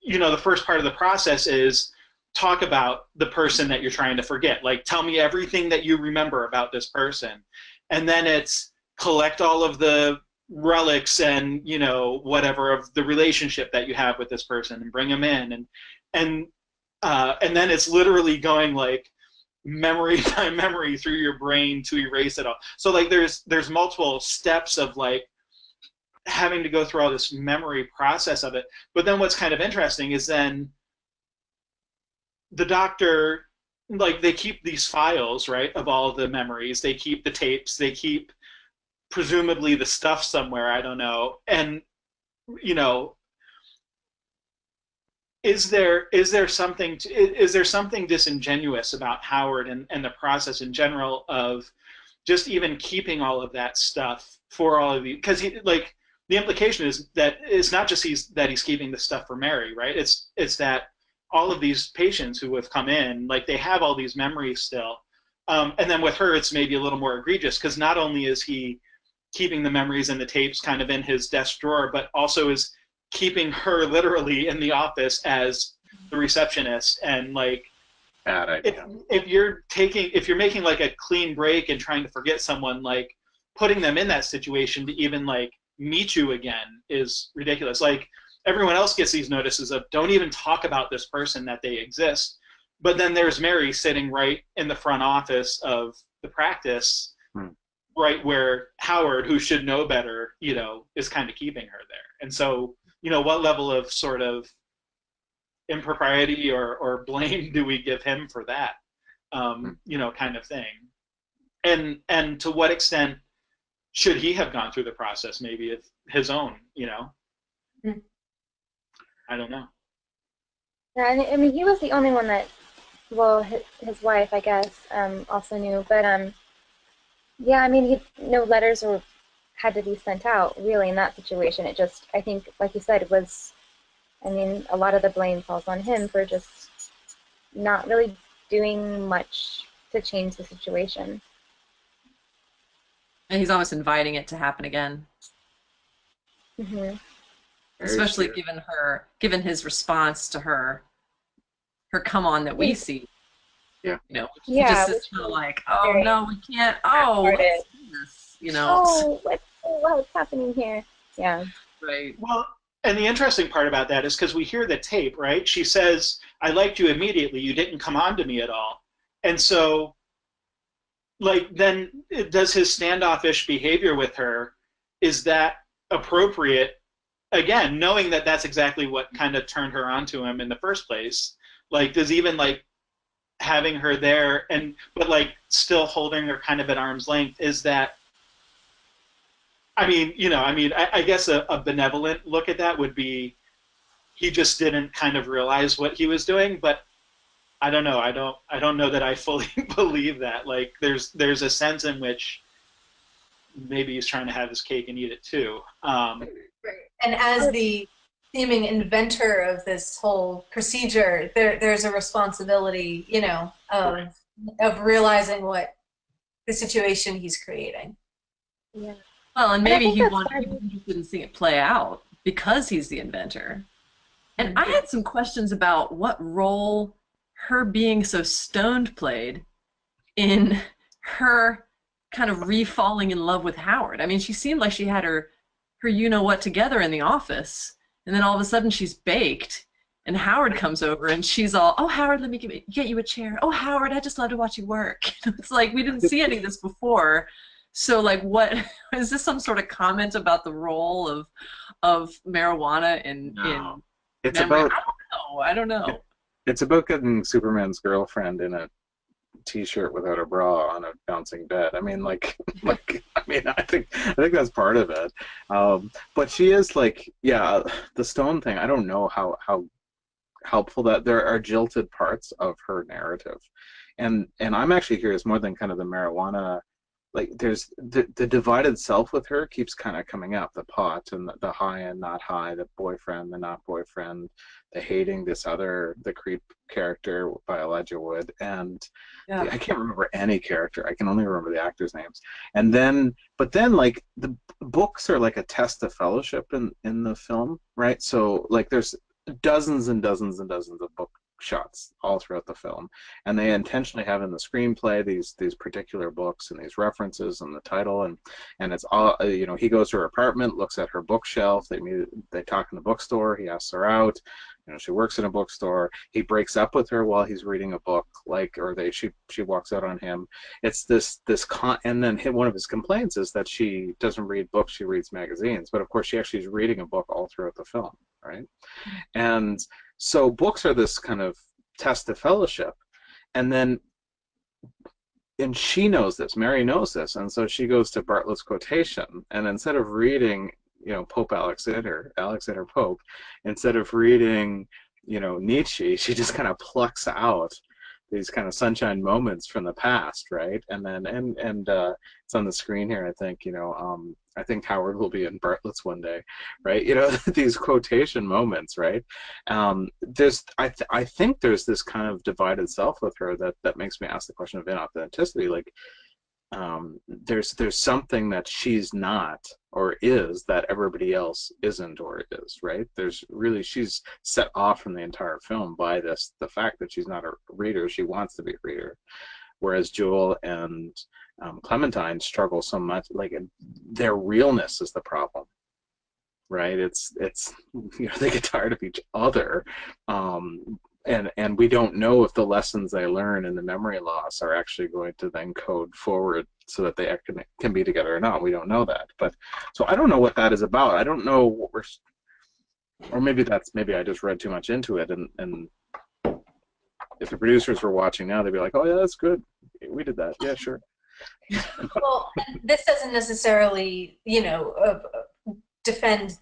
you know, the first part of the process is talk about the person that you're trying to forget. Like, tell me everything that you remember about this person. And then it's collect all of the relics and, you know, whatever of the relationship that you have with this person and bring them in. And then it's literally going like memory by memory through your brain to erase it all. So like there's multiple steps of like having to go through all this memory process of it. But then what's kind of interesting is then the Doctor, like they keep these files, right, of all of the memories. They keep the tapes. They keep presumably the stuff somewhere. I don't know. And, you know, is there something disingenuous about Howard and the process in general of just even keeping all of that stuff for all of you? Because the implication is that it's not just that he's keeping the stuff for Mary, right? It's that all of these patients who have come in, like they have all these memories still. And then with her, it's maybe a little more egregious because not only is he keeping the memories and the tapes kind of in his desk drawer, but also is keeping her literally in the office as the receptionist. And like, bad idea. If you're making like a clean break and trying to forget someone, like putting them in that situation to even like meet you again is ridiculous. Like everyone else gets these notices of don't even talk about this person, that they exist. But then there's Mary sitting right in the front office of the practice, right where Howard, who should know better, is kind of keeping her there. And so, what level of sort of impropriety or blame do we give him for that, kind of thing? And to what extent should he have gone through the process, maybe of his own, I don't know. Yeah, I mean, he was the only one that, well, his wife, I guess, also knew. But, yeah, I mean, no letters had to be sent out, really, in that situation. It just, I think, like you said, it was, I mean, a lot of the blame falls on him for just not really doing much to change the situation. And he's almost inviting it to happen again. Mm-hmm. Especially given his response to her come on that we see. Yeah. He just is kind of like, oh no, we can't. Oh, let's do this. Oh, what's happening here? Yeah. Right. Well, and the interesting part about that is because we hear the tape, right? She says, "I liked you immediately. You didn't come on to me at all." And so, like, then does his standoffish behavior with her, is that appropriate? Again, knowing that that's exactly what kind of turned her onto him in the first place. Like, does even like having her there but like still holding her kind of at arm's length, is that? I mean, I guess a benevolent look at that would be he just didn't kind of realize what he was doing, but I don't know. I don't know that I fully believe that. Like, there's a sense in which maybe he's trying to have his cake and eat it too. Right. And as the seeming inventor of this whole procedure, there's a responsibility, of realizing what the situation he's creating. Yeah. Well, and maybe he didn't see it play out because he's the inventor. And I had some questions about what role her being so stoned played in her kind of re-falling in love with Howard. I mean, she seemed like she had her you-know-what together in the office, and then all of a sudden she's baked, and Howard comes over, and she's all, oh, Howard, let me get you a chair. Oh, Howard, I just love to watch you work. It's like, we didn't see any of this before. So, like, what is this some sort of comment about the role of marijuana in it's memory? about, I don't know. It's about getting Superman's girlfriend in a T-shirt without a bra on a bouncing bed. I mean, I think that's part of it. But she is like, yeah, the stone thing. I don't know how helpful that there are jilted parts of her narrative, and I'm actually curious more than kind of the marijuana. Like, there's the divided self with her keeps kind of coming up, the pot and the high and not high, the boyfriend, the not boyfriend, the hating the creep character by Elijah Wood, and I can't remember any character. I can only remember the actors' names. But then like the books are like a test of fellowship in the film, right? So like there's dozens and dozens and dozens of book shots all throughout the film, and they intentionally have in the screenplay these particular books and these references and the title, and it's all, he goes to her apartment, looks at her bookshelf, they talk in the bookstore, he asks her out, she works in a bookstore, he breaks up with her while he's reading a book, she walks out on him. It's and then one of his complaints is that she doesn't read books, she reads magazines, but of course she actually is reading a book all throughout the film, right? And so books are this kind of test of fellowship, and she knows this, Mary knows this, and so she goes to Bartlett's quotation, and instead of reading, Pope Alexander Pope, instead of reading, Nietzsche, she just kind of plucks out these kind of sunshine moments from the past, right? And then it's on the screen here, I think, I think Howard will be in Bartlett's one day, right? You know, these quotation moments, right? I think there's this kind of divided self with her that makes me ask the question of inauthenticity. Like, there's something that she's not or is that everybody else isn't or is, right? She's set off from the entire film by the fact that she's not a reader. She wants to be a reader, whereas Joel and Clementine struggle so much. Like, their realness is the problem, right? It's you know, they get tired of each other, and we don't know if the lessons they learn in the memory loss are actually going to then code forward so that they can be together or not. We don't know that. But so I don't know what that is about. I don't know what or maybe I just read too much into it, and if the producers were watching now, they'd be like, oh yeah, that's good, we did that, yeah, sure. Well, this doesn't necessarily, you know, defend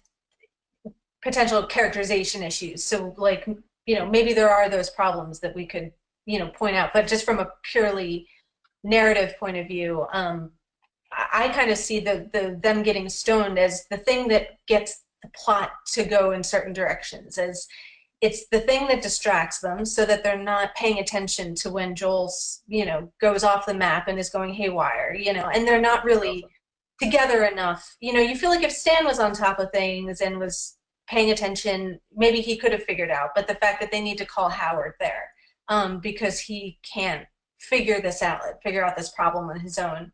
potential characterization issues. So, like, you know, maybe there are those problems that we could, you know, point out. But just from a purely narrative point of view, I kind of see them getting stoned as the thing that gets the plot to go in certain directions, as it's the thing that distracts them so that they're not paying attention to when Joel's, you know, goes off the map and is going haywire, you know, and they're not really together enough. You know, you feel like if Stan was on top of things and was paying attention, maybe he could have figured out, but the fact that they need to call Howard there because he can't figure out this problem on his own.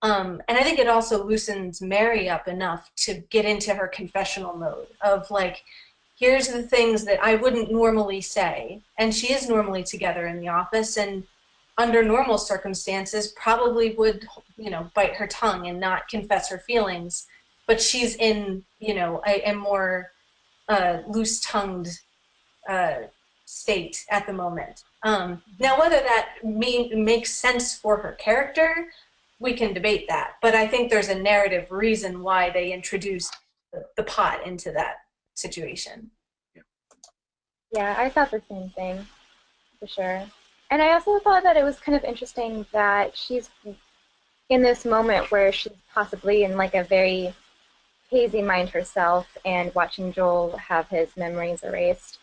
And I think it also loosens Mary up enough to get into her confessional mode of, like, here's the things that I wouldn't normally say. And she is normally together in the office, and under normal circumstances probably would, you know, bite her tongue and not confess her feelings. But she's in, you know, a more loose-tongued state at the moment. Now, whether that makes sense for her character, we can debate that. But I think there's a narrative reason why they introduced the pot into that situation. Yeah, I thought the same thing, for sure. And I also thought that it was kind of interesting that she's in this moment where she's possibly in, like, a very hazy mind herself and watching Joel have his memories erased.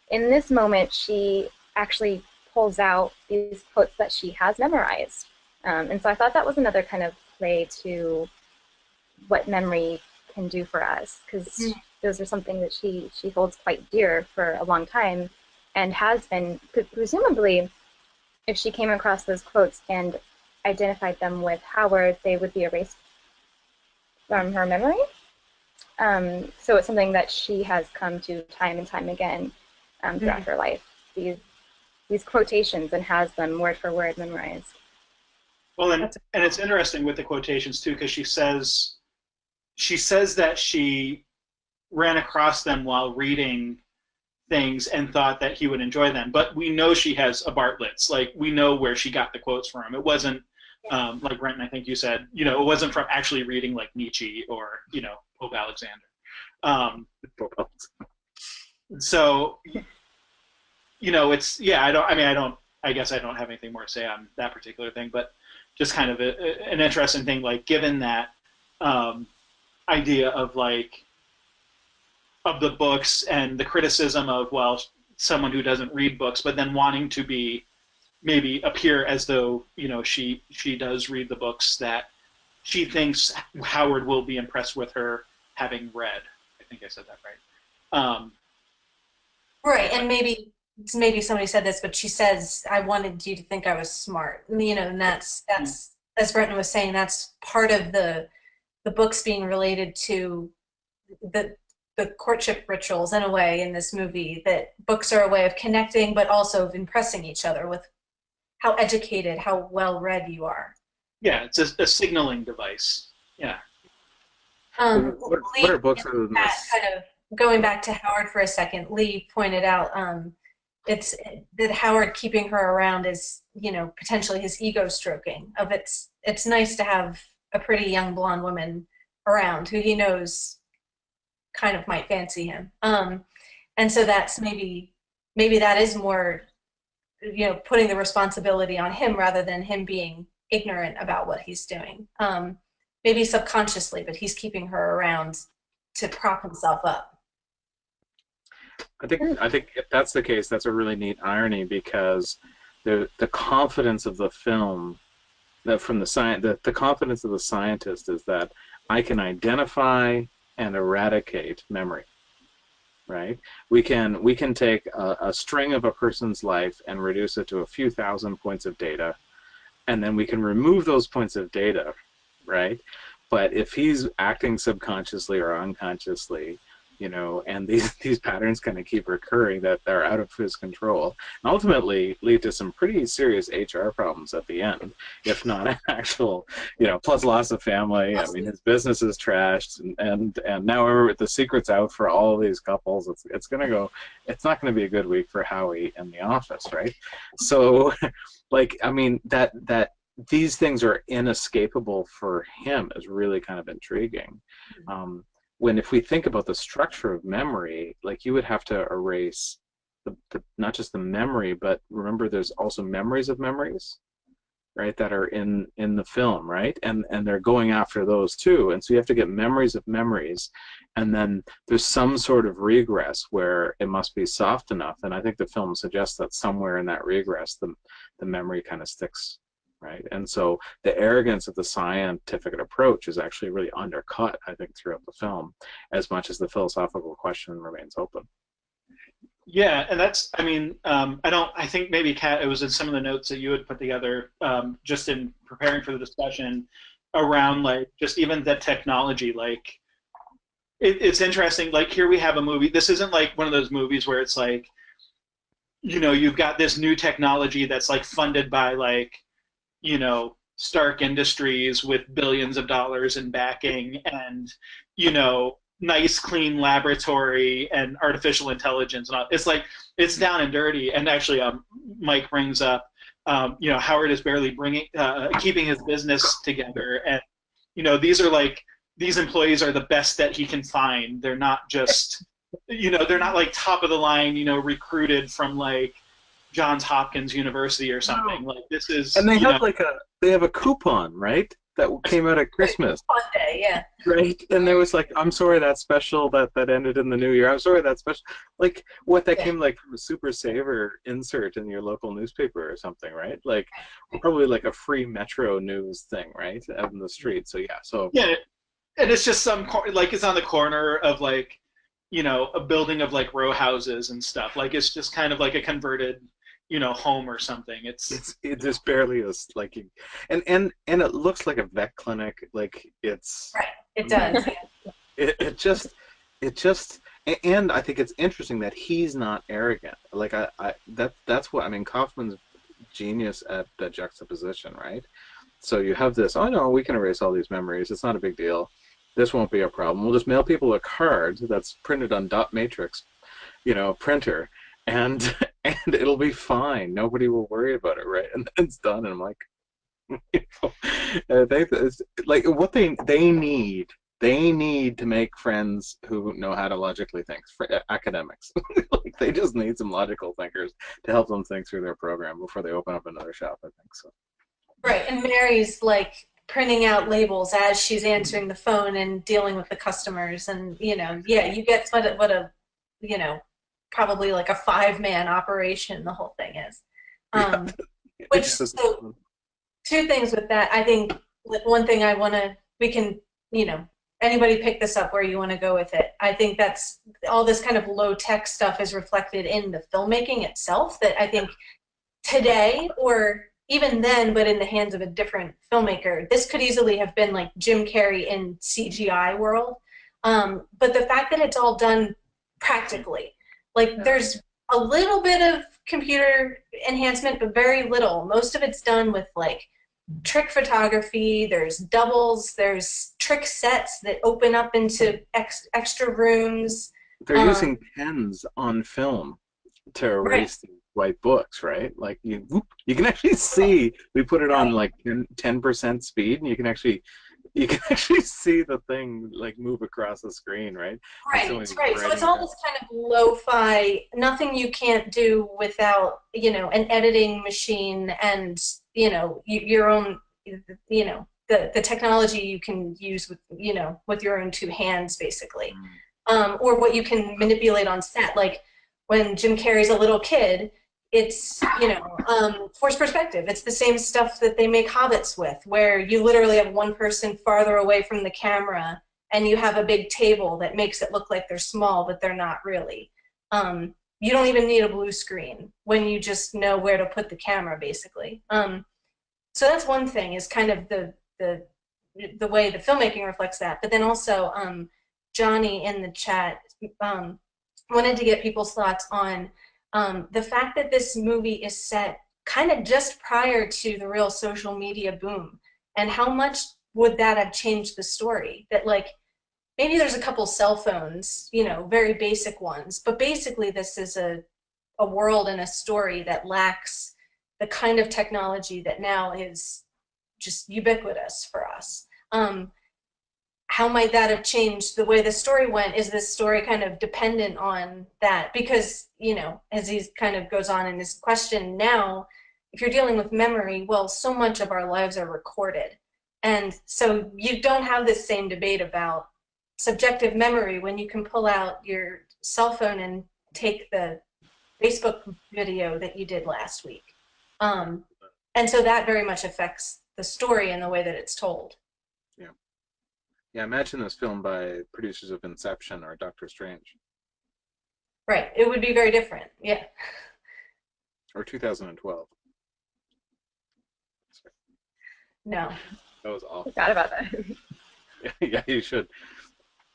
In this moment, she actually pulls out these quotes that she has memorized. And so I thought that was another kind of play to what memory can do for us, because those are something that she holds quite dear for a long time, and has been, presumably, if she came across those quotes and identified them with Howard, they would be erased from her memory. So it's something that she has come to time and time again throughout her life, these quotations, and has them word for word memorized. Well, and it's interesting with the quotations too, because she says that she ran across them while reading things and thought that he would enjoy them. But we know she has a Bartlett's. Like, we know where she got the quotes from. It wasn't like Renton, I think you said, you know, it wasn't from actually reading like Nietzsche or, you know, Pope Alexander. So, you know, it's, yeah, I guess I don't have anything more to say on that particular thing, but just kind of an interesting thing, like, given that idea of, like, of the books and the criticism of, well, someone who doesn't read books, but then wanting to be, maybe appear as though, you know, she does read the books, that she thinks Howard will be impressed with her having read. I think I said that right. Right, and maybe somebody said this, but she says, I wanted you to think I was smart. You know, and that's as Brenton was saying, that's part of the books being related to the courtship rituals in a way in this movie, that books are a way of connecting, but also of impressing each other with how educated, how well read you are. Yeah, it's a signaling device. Yeah. What are books other than this? Kind of going back to Howard for a second, Lee pointed out it's that Howard keeping her around is, you know, potentially his ego stroking. Of it's nice to have a pretty young blonde woman around who he knows kind of might fancy him. And so that's maybe that is more, you know, putting the responsibility on him rather than him being ignorant about what he's doing. maybe subconsciously, but he's keeping her around to prop himself up. I think if that's the case, that's a really neat irony, because the confidence of the film, that from the confidence of the scientist is that I can identify and eradicate memory. Right? We can take a string of a person's life and reduce it to a few thousand points of data, and then we can remove those points of data, right? But if he's acting subconsciously or unconsciously, and these patterns kind of keep recurring that are out of his control, and ultimately lead to some pretty serious HR problems at the end, if not actual, plus loss of family. I mean, his business is trashed, and now the secret's out for all of these couples. It's not gonna be a good week for Howie and the office, right? So, I mean, that these things are inescapable for him is really kind of intriguing. If we think about the structure of memory, you would have to erase not just the memory, but remember there's also memories of memories, right, that are in the film, right? And they're going after those too. And so you have to get memories of memories, and then there's some sort of regress where it must be soft enough. And I think the film suggests that somewhere in that regress, the memory kind of sticks. Right? And so the arrogance of the scientific approach is actually really undercut, I think, throughout the film, as much as the philosophical question remains open. Yeah, and that's, I mean, I think maybe, Kat, it was in some of the notes that you had put together just in preparing for the discussion around, just even the technology, it's interesting, here we have a movie, this isn't one of those movies where it's you've got this new technology that's funded by Stark Industries with billions of dollars in backing, and nice clean laboratory and artificial intelligence, and all. It's down and dirty. And actually Mike brings up Howard is barely keeping his business together, and these employees are the best that he can find. They're not just they're not top of the line recruited from Johns Hopkins University or something. This is, and they have they have a coupon, right, that came out at Christmas. Fun day, yeah. Right, and there was I'm sorry, that special that ended in the new year. I'm sorry, that special, what that came from a Super Saver insert in your local newspaper or something, right? Probably a free Metro News thing, right, out in the street. So yeah, and it's just some it's on the corner of a building of row houses and stuff. It's just kind of a converted home or something. It just barely is and it looks like a vet clinic. It's right. It does. It just and I think it's interesting that he's not arrogant. That's what I mean. Kaufman's genius at the juxtaposition, right? So you have this. Oh no, we can erase all these memories. It's not a big deal. This won't be a problem. We'll just mail people a card that's printed on dot matrix, printer, and it'll be fine. Nobody will worry about it, right? And then it's done, and I'm I think it's what they need. They need to make friends who know how to logically think. Academics, they just need some logical thinkers to help them think through their program before they open up another shop. I think so. Right, and Mary's printing out labels as she's answering the phone and dealing with the customers, and you get what a probably a 5-man operation the whole thing is. So two things with that. I think one thing we can anybody pick this up where you want to go with it. I think that's all this kind of low tech stuff is reflected in the filmmaking itself, that I think today, or even then, but in the hands of a different filmmaker, this could easily have been Jim Carrey in CGI world. But the fact that it's all done practically, there's a little bit of computer enhancement, but very little. Most of it's done with trick photography. There's doubles. There's trick sets that open up into extra rooms. They're using pens on film to erase the white books, right? You can actually see. We put it on 10% speed, and you can actually see the thing move across the screen, right? Right. So it's all this kind of lo-fi, nothing you can't do without an editing machine and your own the technology you can use with, you know, with your own two hands, basically. Or what you can manipulate on set. Like when Jim Carrey's a little kid, it's, you know, forced perspective. It's the same stuff that they make Hobbits with, where you literally have one person farther away from the camera and you have a big table that makes it look like they're small, but they're not really. You don't even need a blue screen when you just know where to put the camera, basically. So that's one thing, is kind of the way the filmmaking reflects that. But then also, Johnny in the chat wanted to get people's thoughts on the fact that this movie is set kind of just prior to the real social media boom, and how much would that have changed the story? That, like, maybe there's a couple cell phones, you know, very basic ones, but basically this is a world and a story that lacks the kind of technology that now is just ubiquitous for us. How might that have changed the way the story went? Is this story kind of dependent on that? Because, you know, as he kind of goes on in this question now, if you're dealing with memory, well, so much of our lives are recorded. And so you don't have this same debate about subjective memory when you can pull out your cell phone and take the Facebook video that you did last week. And so that very much affects the story and the way that it's told. Yeah. Yeah, imagine this film by producers of Inception or Doctor Strange. Right. It would be very different. Yeah. Or 2012. Sorry. No. That was awful. Forgot about that. Yeah, you should.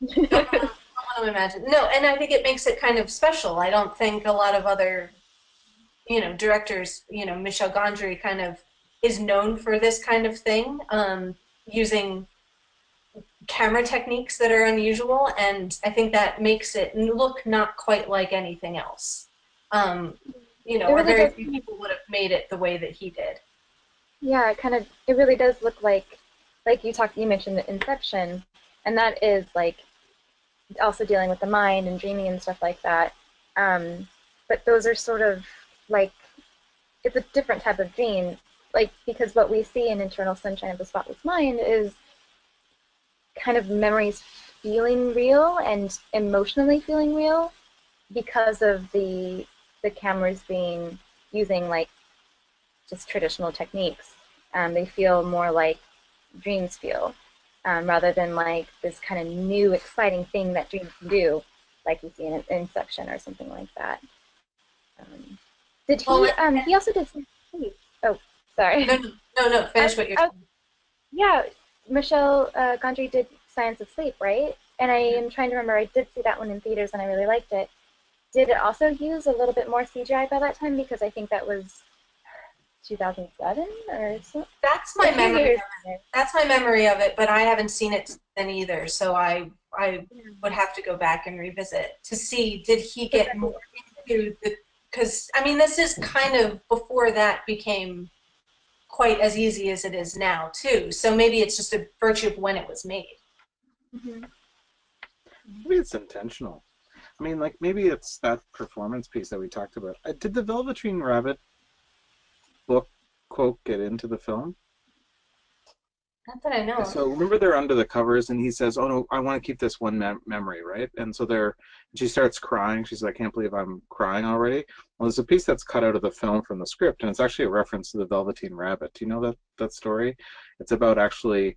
I don't want to imagine. No, and I think it makes it kind of special. I don't think a lot of other, you know, directors, you know, Michel Gondry kind of is known for this kind of thing, using camera techniques that are unusual, and I think that makes it look not quite like anything else. You know, It really very does. few people would have made it the way that he did. Yeah, it really does look like you mentioned the Inception, and that is like also dealing with the mind and dreaming and stuff like that. But those are sort of like, it's a different type of dream, like, because what we see in Eternal Sunshine of the Spotless Mind is kind of memories feeling real and emotionally feeling real because of the cameras using like just traditional techniques. They feel more like dreams feel, rather than like this kind of new exciting thing that dreams can do, like you see in Inception or something like that. Did he? He also did some sleep. Oh, sorry. No. Finish what you're saying. Yeah, Michel Gondry did Science of Sleep, right? And I am trying to remember. I did see that one in theaters, and I really liked it. Did it also use a little bit more CGI by that time? Because I think that was 2007 or so. That's my memory of it. That's my memory of it, but I haven't seen it then either. So I would have to go back and revisit to see, did he get more into the, because I mean this is kind of before that became quite as easy as it is now too. So maybe it's just a virtue of when it was made. Mm-hmm. Maybe it's intentional. I mean, like, maybe it's that performance piece that we talked about. Did the Velveteen Rabbit book quote get into the film? Not that I know. So remember, they're under the covers, and he says, "Oh no, I want to keep this one memory, right?" And so she starts crying. She's like, "I can't believe I'm crying already." Well, there's a piece that's cut out of the film from the script, and it's actually a reference to the Velveteen Rabbit. Do you know that story? It's about actually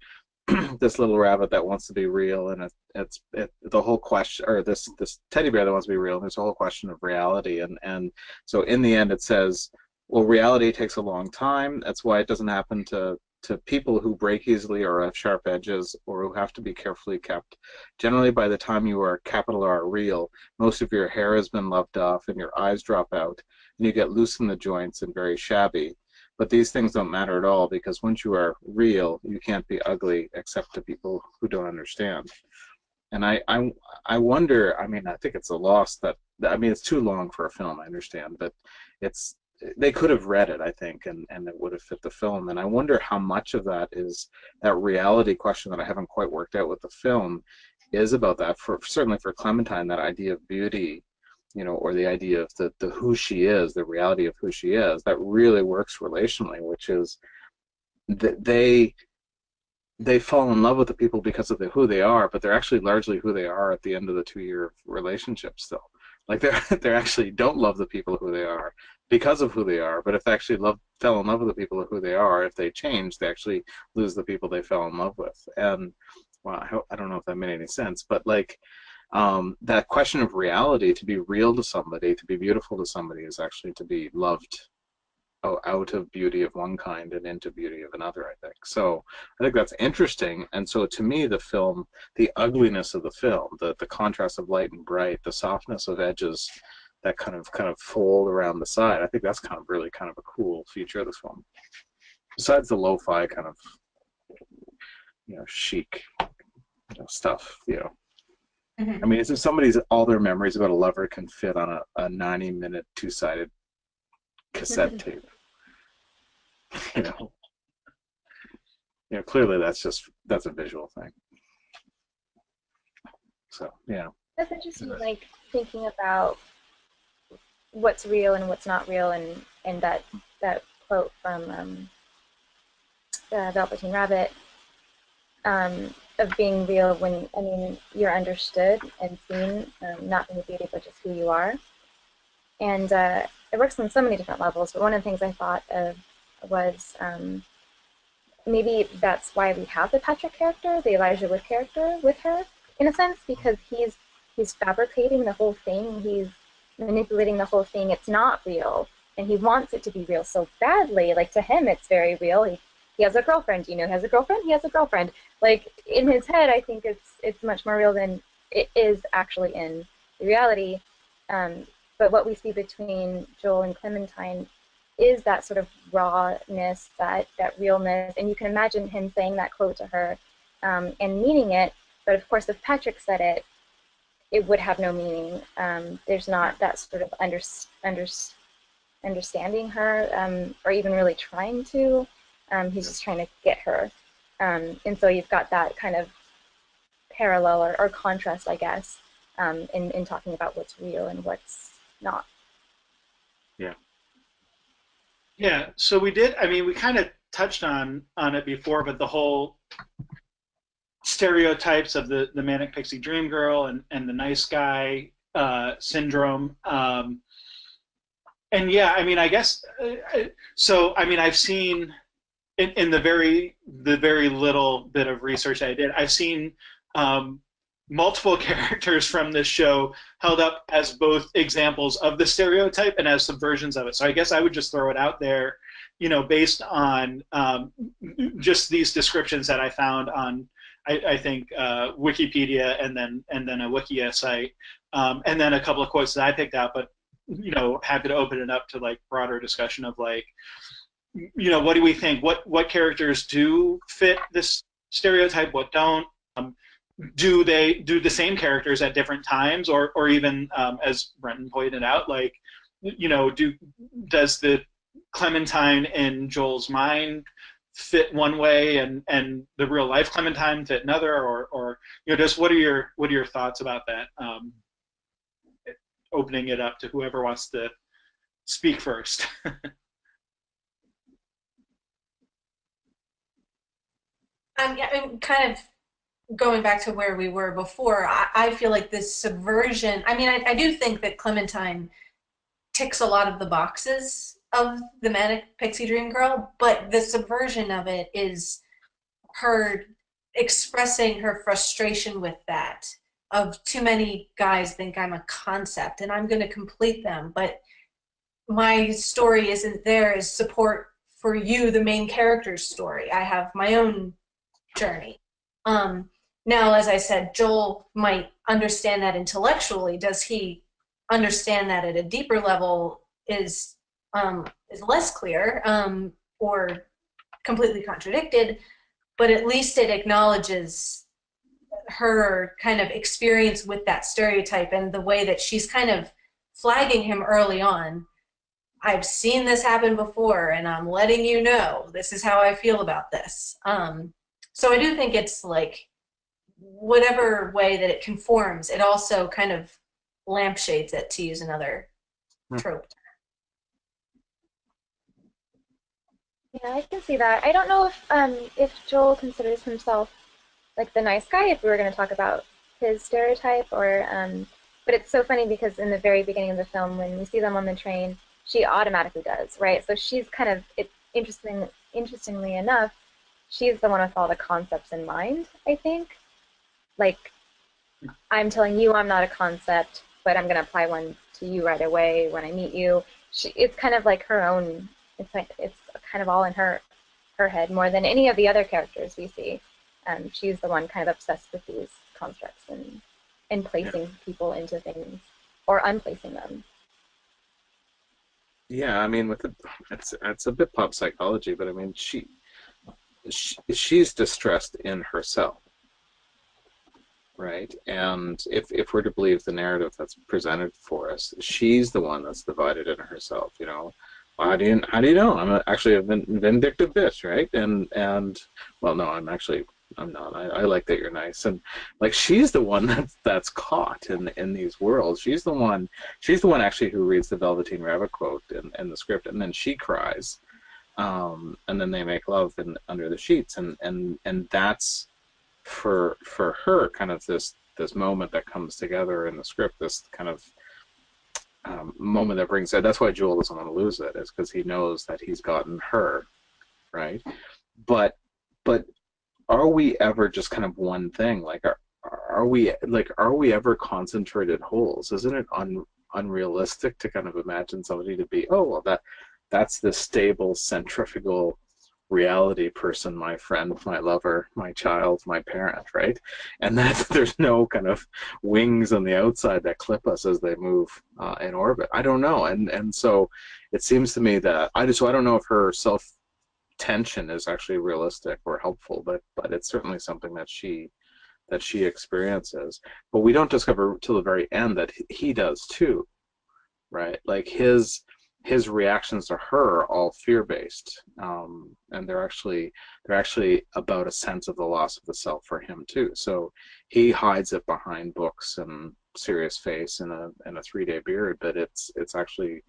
this little rabbit that wants to be real, and it's the whole question, or this teddy bear that wants to be real. And there's a whole question of reality, and so in the end, it says, well, reality takes a long time. That's why it doesn't happen to people who break easily or have sharp edges or who have to be carefully kept. Generally, by the time you are capital R real, most of your hair has been lopped off and your eyes drop out, and you get loose in the joints and very shabby. But these things don't matter at all, because once you are real, you can't be ugly except to people who don't understand. And I wonder, I mean, I think it's a loss that, I mean, it's too long for a film, I understand, but they could have read it, I think, and it would have fit the film. And I wonder how much of that is that reality question that I haven't quite worked out with the film is about that. Certainly for Clementine, that idea of beauty, you know, or the idea of the who she is, the reality of who she is, that really works relationally, which is that they fall in love with the people because of who they are, but they're actually largely who they are at the end of the 2-year relationship still. Like they actually don't love the people who they are because of who they are, but if they actually fell in love with the people of who they are, if they change, they actually lose the people they fell in love with. And well, I don't know if that made any sense, but like that question of reality, to be real to somebody, to be beautiful to somebody, is actually to be loved out of beauty of one kind and into beauty of another, I think. So I think that's interesting. And so to me, the film, the ugliness of the film, the contrast of light and bright, the softness of edges that kind of fold around the side, I think that's really kind of a cool feature of this film. Besides the lo-fi kind of, chic, stuff, Mm-hmm. I mean, as if somebody's, all their memories about a lover can fit on a 90-minute two-sided cassette tape. Clearly that's a visual thing. So yeah. That's interesting, like thinking about what's real and what's not real, and that quote from Velveteen Rabbit, of being real when, I mean, you're understood and seen, not in the beauty but just who you are. And it works on so many different levels, but one of the things I thought of was maybe that's why we have the Patrick character, the Elijah Wood character, with her, in a sense, because he's fabricating the whole thing, he's manipulating the whole thing. It's not real, and he wants it to be real so badly. Like, to him, it's very real. He has a girlfriend. He has a girlfriend? He has a girlfriend. Like, in his head, I think it's much more real than it is actually in reality. But what we see between Joel and Clementine is that sort of rawness, that realness. And you can imagine him saying that quote to her and meaning it. But of course, if Patrick said it, it would have no meaning. There's not that sort of understanding her, or even really trying to. He's just trying to get her. And so you've got that kind of parallel or contrast, I guess, in talking about what's real and what's not. Yeah. Yeah, so we kind of touched on it before, but the whole stereotypes of the manic pixie dream girl and the nice guy syndrome. And yeah, I mean, I guess, so, I mean, I've seen, in the very little bit of research I did, I've seen multiple characters from this show held up as both examples of the stereotype and as subversions of it. So I guess I would just throw it out there, based on just these descriptions that I found on, I think, Wikipedia and then a Wikia site, and then a couple of quotes that I picked out. But happy to open it up to like broader discussion of like, what do we think? What characters do fit this stereotype? What don't? Do they do the same characters at different times, or even, as Brenton pointed out, like, does the Clementine in Joel's mind fit one way and the real life Clementine fit another, or just what are your thoughts about that? Opening it up to whoever wants to speak first. I'm kind of going back to where we were before. I feel like this subversion, I mean, I do think that Clementine ticks a lot of the boxes of the manic pixie dream girl, but the subversion of it is her expressing her frustration with that, of too many guys think I'm a concept and I'm going to complete them, but my story isn't there as support for you, the main character's story. I have my own journey. Now, as I said, Joel might understand that intellectually. Does he understand that at a deeper level is less clear, or completely contradicted, but at least it acknowledges her kind of experience with that stereotype and the way that she's kind of flagging him early on. I've seen this happen before, and I'm letting you know this is how I feel about this. So I do think it's like, whatever way that it conforms, it also kind of lampshades it, to use another trope. Yeah, I can see that. I don't know if Joel considers himself like the nice guy, if we were going to talk about his stereotype, or but it's so funny because in the very beginning of the film, when we see them on the train, she automatically does, right? So she's kind of interestingly enough, she's the one with all the concepts in mind, I think. Like, I'm telling you I'm not a concept, but I'm going to apply one to you right away when I meet you. It's kind of like her own. It's kind of all in her head more than any of the other characters we see. She's the one kind of obsessed with these constructs and Yeah. placing people into things or unplacing them. Yeah, I mean, it's a bit pop psychology, but I mean, she's distressed in herself, right? And if we're to believe the narrative that's presented for us, she's the one that's divided in herself. You know, well, how do you know? Actually a vindictive bitch, right? And well, no, I'm not. I like that you're nice, and like she's the one that's caught in these worlds. She's the one actually who reads the Velveteen Rabbit quote in the script, and then she cries, and then they make love under the sheets, and that's for her kind of this moment that comes together in the script, this kind of moment that brings it. That's why Joel doesn't want to lose it, is because he knows that he's gotten her, right? But are we ever just kind of one thing? Like, are we ever concentrated wholes? Isn't it unrealistic to kind of imagine somebody to be, oh well, that's the stable centrifugal reality person, my friend, my lover, my child, my parent, right? And that there's no kind of wings on the outside that clip us as they move in orbit. I don't know, and so it seems to me that so I don't know if her self tension is actually realistic or helpful, but it's certainly something that she experiences. But we don't discover till the very end that he does too, right? Like his reactions to her are all fear based, and they're actually about a sense of the loss of the self for him too. So he hides it behind books and serious face and a 3-day beard, but it's actually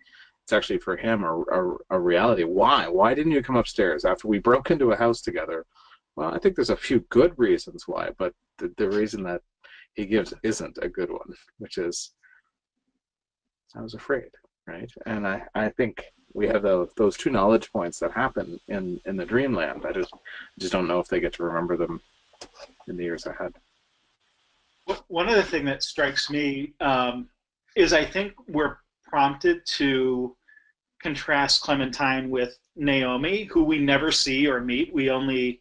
for him a reality. Why didn't you come upstairs after we broke into a house together? Well, I think there's a few good reasons why, but the reason that he gives isn't a good one, which is I was afraid, right? And I think we have those two knowledge points that happen in the dreamland. I just don't know if they get to remember them in the years ahead. One other thing that strikes me is I think we're prompted to contrast Clementine with Naomi, who we never see or meet. We only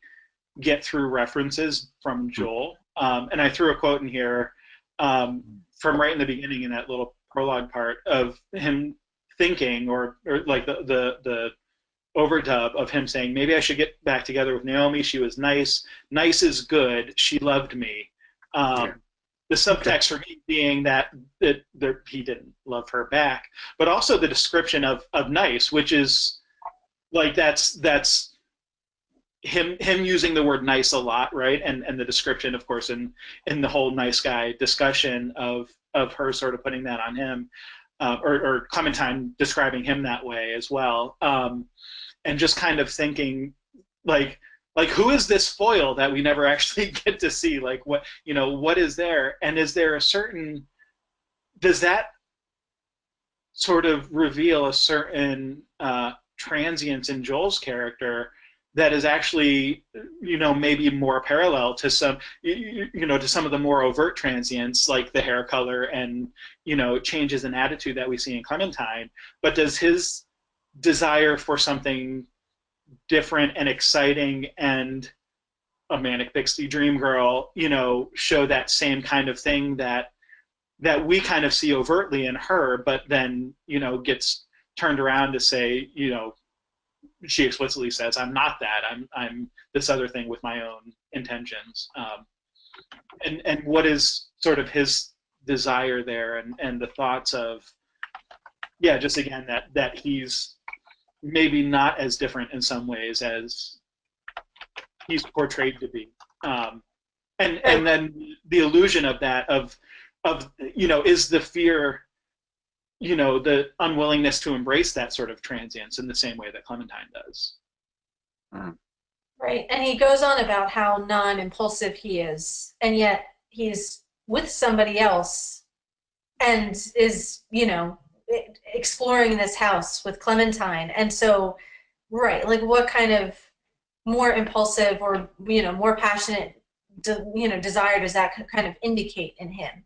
get through references from Joel. And I threw a quote in here from right in the beginning in that little prologue part of him thinking, or like the overdub of him saying, maybe I should get back together with Naomi. She was nice. Nice is good. She loved me. Yeah. The subtext for me being that he didn't love her back, but also the description of nice, which is like that's him using the word nice a lot, right? And the description, of course, in the whole nice guy discussion of her sort of putting that on him, or Clementine describing him that way as well, and just kind of thinking like who is this foil that we never actually get to see? Like what is there, and is there a certain, does that sort of reveal a certain transience in Joel's character that is actually maybe more parallel to some to some of the more overt transients, like the hair color and changes in attitude that we see in Clementine? But does his desire for something different and exciting and a manic pixie dream girl show that same kind of thing that we kind of see overtly in her, but then gets turned around to say, she explicitly says, I'm not that, I'm this other thing with my own intentions. And what is sort of his desire there, and the thoughts of, just again, that he's maybe not as different in some ways as he's portrayed to be. And then the illusion of that, of is the fear, the unwillingness to embrace that sort of transience in the same way that Clementine does. Mm. Right, and he goes on about how non-impulsive he is, and yet he's with somebody else and is, exploring this house with Clementine. And so, right, like what kind of more impulsive or, more passionate, desire does that kind of indicate in him?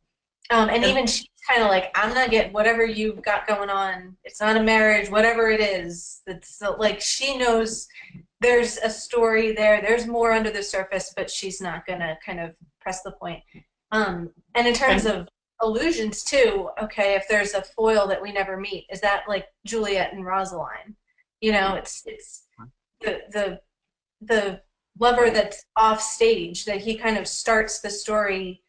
And even she's kind of like, I'm not getting whatever you've got going on. It's not a marriage, whatever it is. It's like she knows there's a story there. There's more under the surface, but she's not going to kind of press the point. And in terms of illusions too, okay, if there's a foil that we never meet, is that like Juliet and Rosaline? It's the lover that's off stage that he kind of starts the story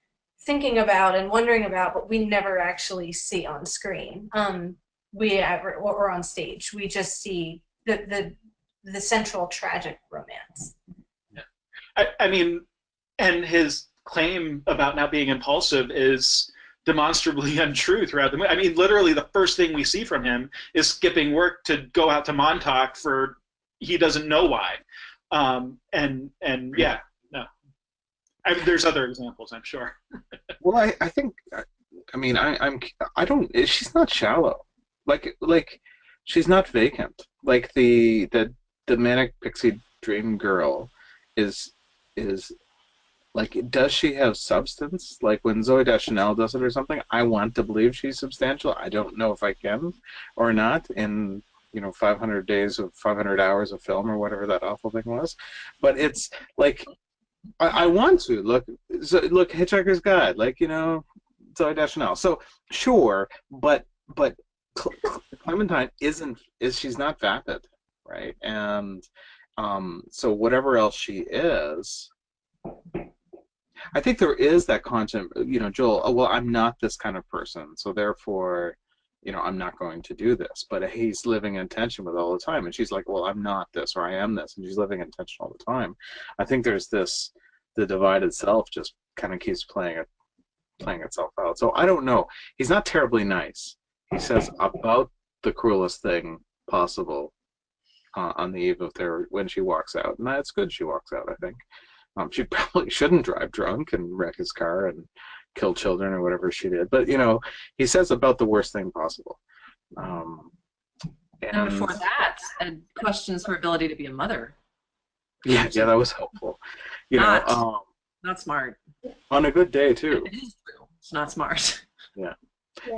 thinking about and wondering about, but we never actually see on screen. Or on stage. We just see the central tragic romance. Yeah. I mean, and his claim about not being impulsive is demonstrably untrue throughout the movie. I mean, literally the first thing we see from him is skipping work to go out to Montauk for he doesn't know why. And yeah, no. I mean, there's other examples, I'm sure. Well, I think, I mean, I don't. She's not shallow, like she's not vacant. Like the manic pixie dream girl is like, does she have substance? Like when Zooey Deschanel does it or something, I want to believe she's substantial. I don't know if I can or not in 500 days of 500 hours of film or whatever that awful thing was. But it's like I want to look Hitchhiker's Guide, like Zooey Deschanel. So sure, but Clementine she's not vapid, right? And so whatever else she is, I think there is that content, Joel, oh, well, I'm not this kind of person, so therefore, I'm not going to do this. But he's living in tension with it all the time. And she's like, well, I'm not this, or I am this. And she's living in tension all the time. I think there's this, the divide itself just kind of keeps playing itself out. So I don't know. He's not terribly nice. He says about the cruelest thing possible on the eve of when she walks out. And that's good she walks out, I think. She probably shouldn't drive drunk and wreck his car and kill children or whatever she did. But, he says about the worst thing possible. And before that, and questions her ability to be a mother. Yeah, that was helpful. Not smart. On a good day, too. It is true. It's not smart. Yeah.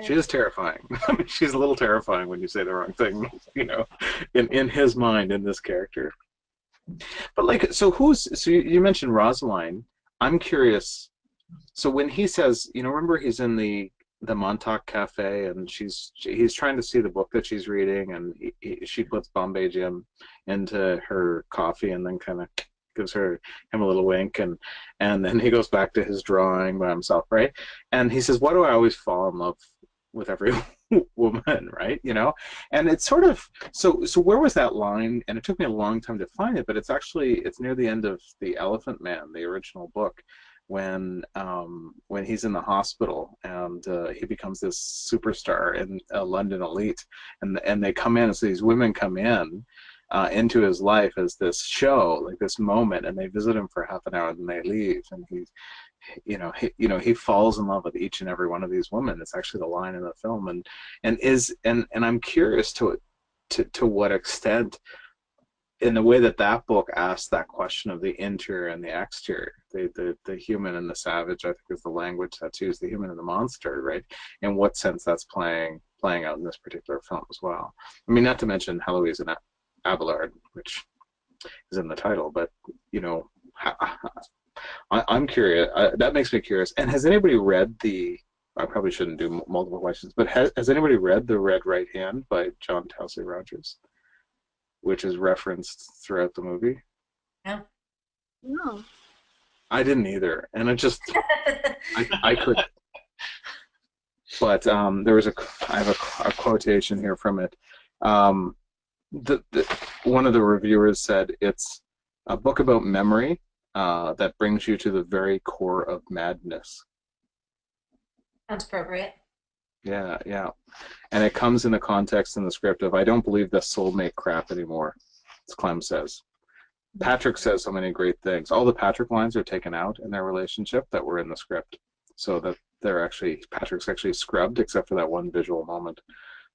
She is terrifying. I mean, she's a little terrifying when you say the wrong thing, in his mind, in this character. But so you mentioned Rosaline. I'm curious. So when he says, remember he's in the Montauk Cafe and he's trying to see the book that she's reading, and she puts Bombay Jim into her coffee and then kind of gives him a little wink, and then he goes back to his drawing by himself, right? And he says, why do I always fall in love with every woman, right? And it's sort of, so where was that line? And it took me a long time to find it, but it's near the end of The Elephant Man, the original book, when he's in the hospital and he becomes this superstar in a London elite, and they come in, so these women come in into his life as this show, like this moment, and they visit him for half an hour and then they leave, and he falls in love with each and every one of these women. It's actually the line in the film, and I'm curious to what extent, in the way that book asks that question of the interior and the exterior, the human and the savage, I think is the language that's used, the human and the monster, right? In what sense that's playing out in this particular film as well. I mean, not to mention Heloise and Abelard, which is in the title, but I'm curious. That makes me curious. And has anybody read I probably shouldn't do multiple questions, but has anybody read The Red Right Hand by John Towsley Rogers, which is referenced throughout the movie? Yeah. No. I didn't either, and I could. But there was I have a quotation here from it. One of the reviewers said it's a book about memory that brings you to the very core of madness. Sounds appropriate. Yeah. And it comes in the context in the script of, I don't believe the soulmate crap anymore, as Clem says. Patrick says so many great things. All the Patrick lines are taken out in their relationship that were in the script, so that Patrick's actually scrubbed, except for that one visual moment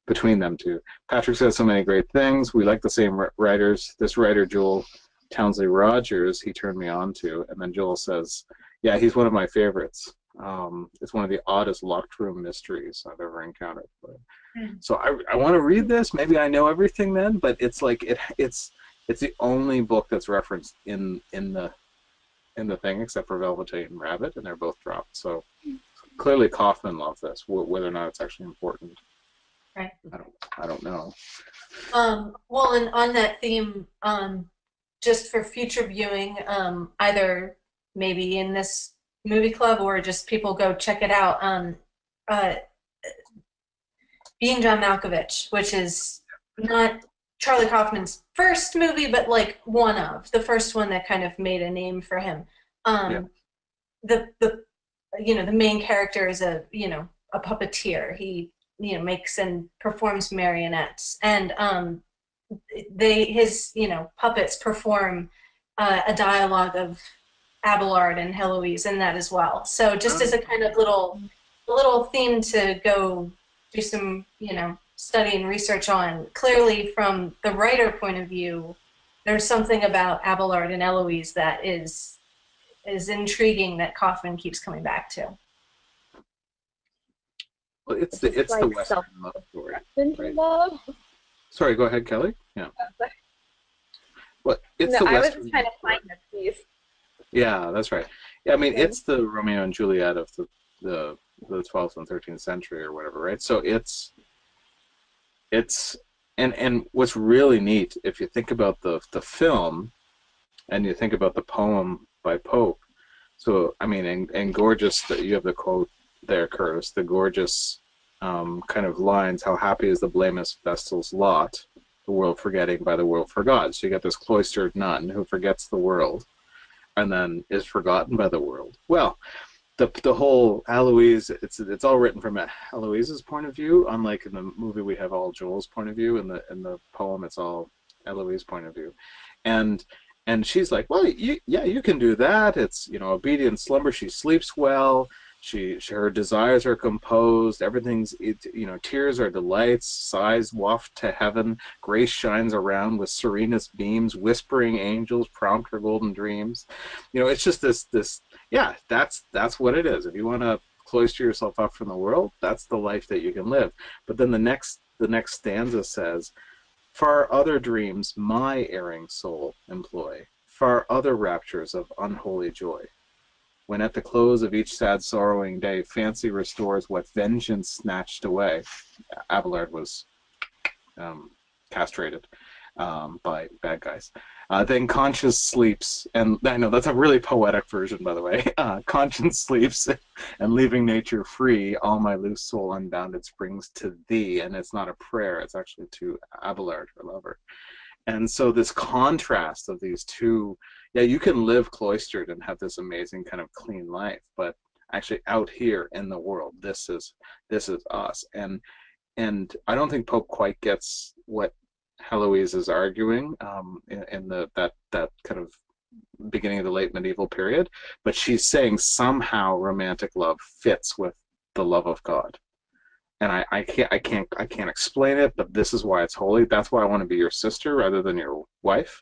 between them two. Patrick says so many great things. We like the same writers. This writer, Joel Townsley Rogers, he turned me on to. And then Joel says, yeah, he's one of my favorites. It's one of the oddest locked room mysteries I've ever encountered. But, so I want to read this. Maybe I know everything then, but it's like it's the only book that's referenced in the thing, except for Velveteen Rabbit, and they're both dropped. So clearly Kaufman loved this. Whether or not it's actually important, right? I don't know. Well, and on that theme, just for future viewing, either maybe in this movie club or just people go check it out. Being John Malkovich, which is not Charlie Kaufman's first movie, but like one of the first one that kind of made a name for him. The the main character is a puppeteer. He makes and performs marionettes, and his puppets perform a dialogue of Abelard and Heloise in that as well. So just as a kind of little theme to go do some study and research on. Clearly, from the writer point of view, there's something about Abelard and Eloise that is intriguing that Kaufman keeps coming back to. Well, it's the Western love story. Right? Love. Sorry, go ahead, Kelly. Yeah. Well, it's no, the I was Western just trying to find the piece. Yeah, that's right. Yeah, I mean, it's the Romeo and Juliet of the 12th and 13th century or whatever, right? So it's and what's really neat, if you think about the film and you think about the poem by Pope, so I mean, and gorgeous, you have the quote there, Curtis, the gorgeous kind of lines, how happy is the blameless vestal's lot, the world forgetting by the world forgot. So you got this cloistered nun who forgets the world and then is forgotten by the world. Well, the whole Eloise, it's all written from Eloise's point of view. Unlike in the movie, we have all Joel's point of view. In the poem, it's all Eloise's point of view, and she's like, well, you can do that. It's obedient slumber. She sleeps well. Her desires are composed. Everything's tears are delights. Sighs waft to heaven. Grace shines around with serenest beams. Whispering angels prompt her golden dreams. It's just this. Yeah, that's what it is. If you want to cloister yourself up from the world, that's the life that you can live. But then the next stanza says, far other dreams my erring soul employ. Far other raptures of unholy joy. When at the close of each sad sorrowing day, fancy restores what vengeance snatched away. Abelard was castrated by bad guys. Then conscience sleeps, and I know that's a really poetic version, by the way. Conscience sleeps, and leaving nature free, all my loose soul unbounded springs to thee. And it's not a prayer; it's actually to Abelard, her lover. And so this contrast of these two, yeah, you can live cloistered and have this amazing kind of clean life, but actually out here in the world, this is us. And I don't think Pope quite gets what Heloise is arguing in that kind of beginning of the late medieval period, but she's saying somehow romantic love fits with the love of God. And I can't explain it, but this is why it's holy. That's why I want to be your sister rather than your wife,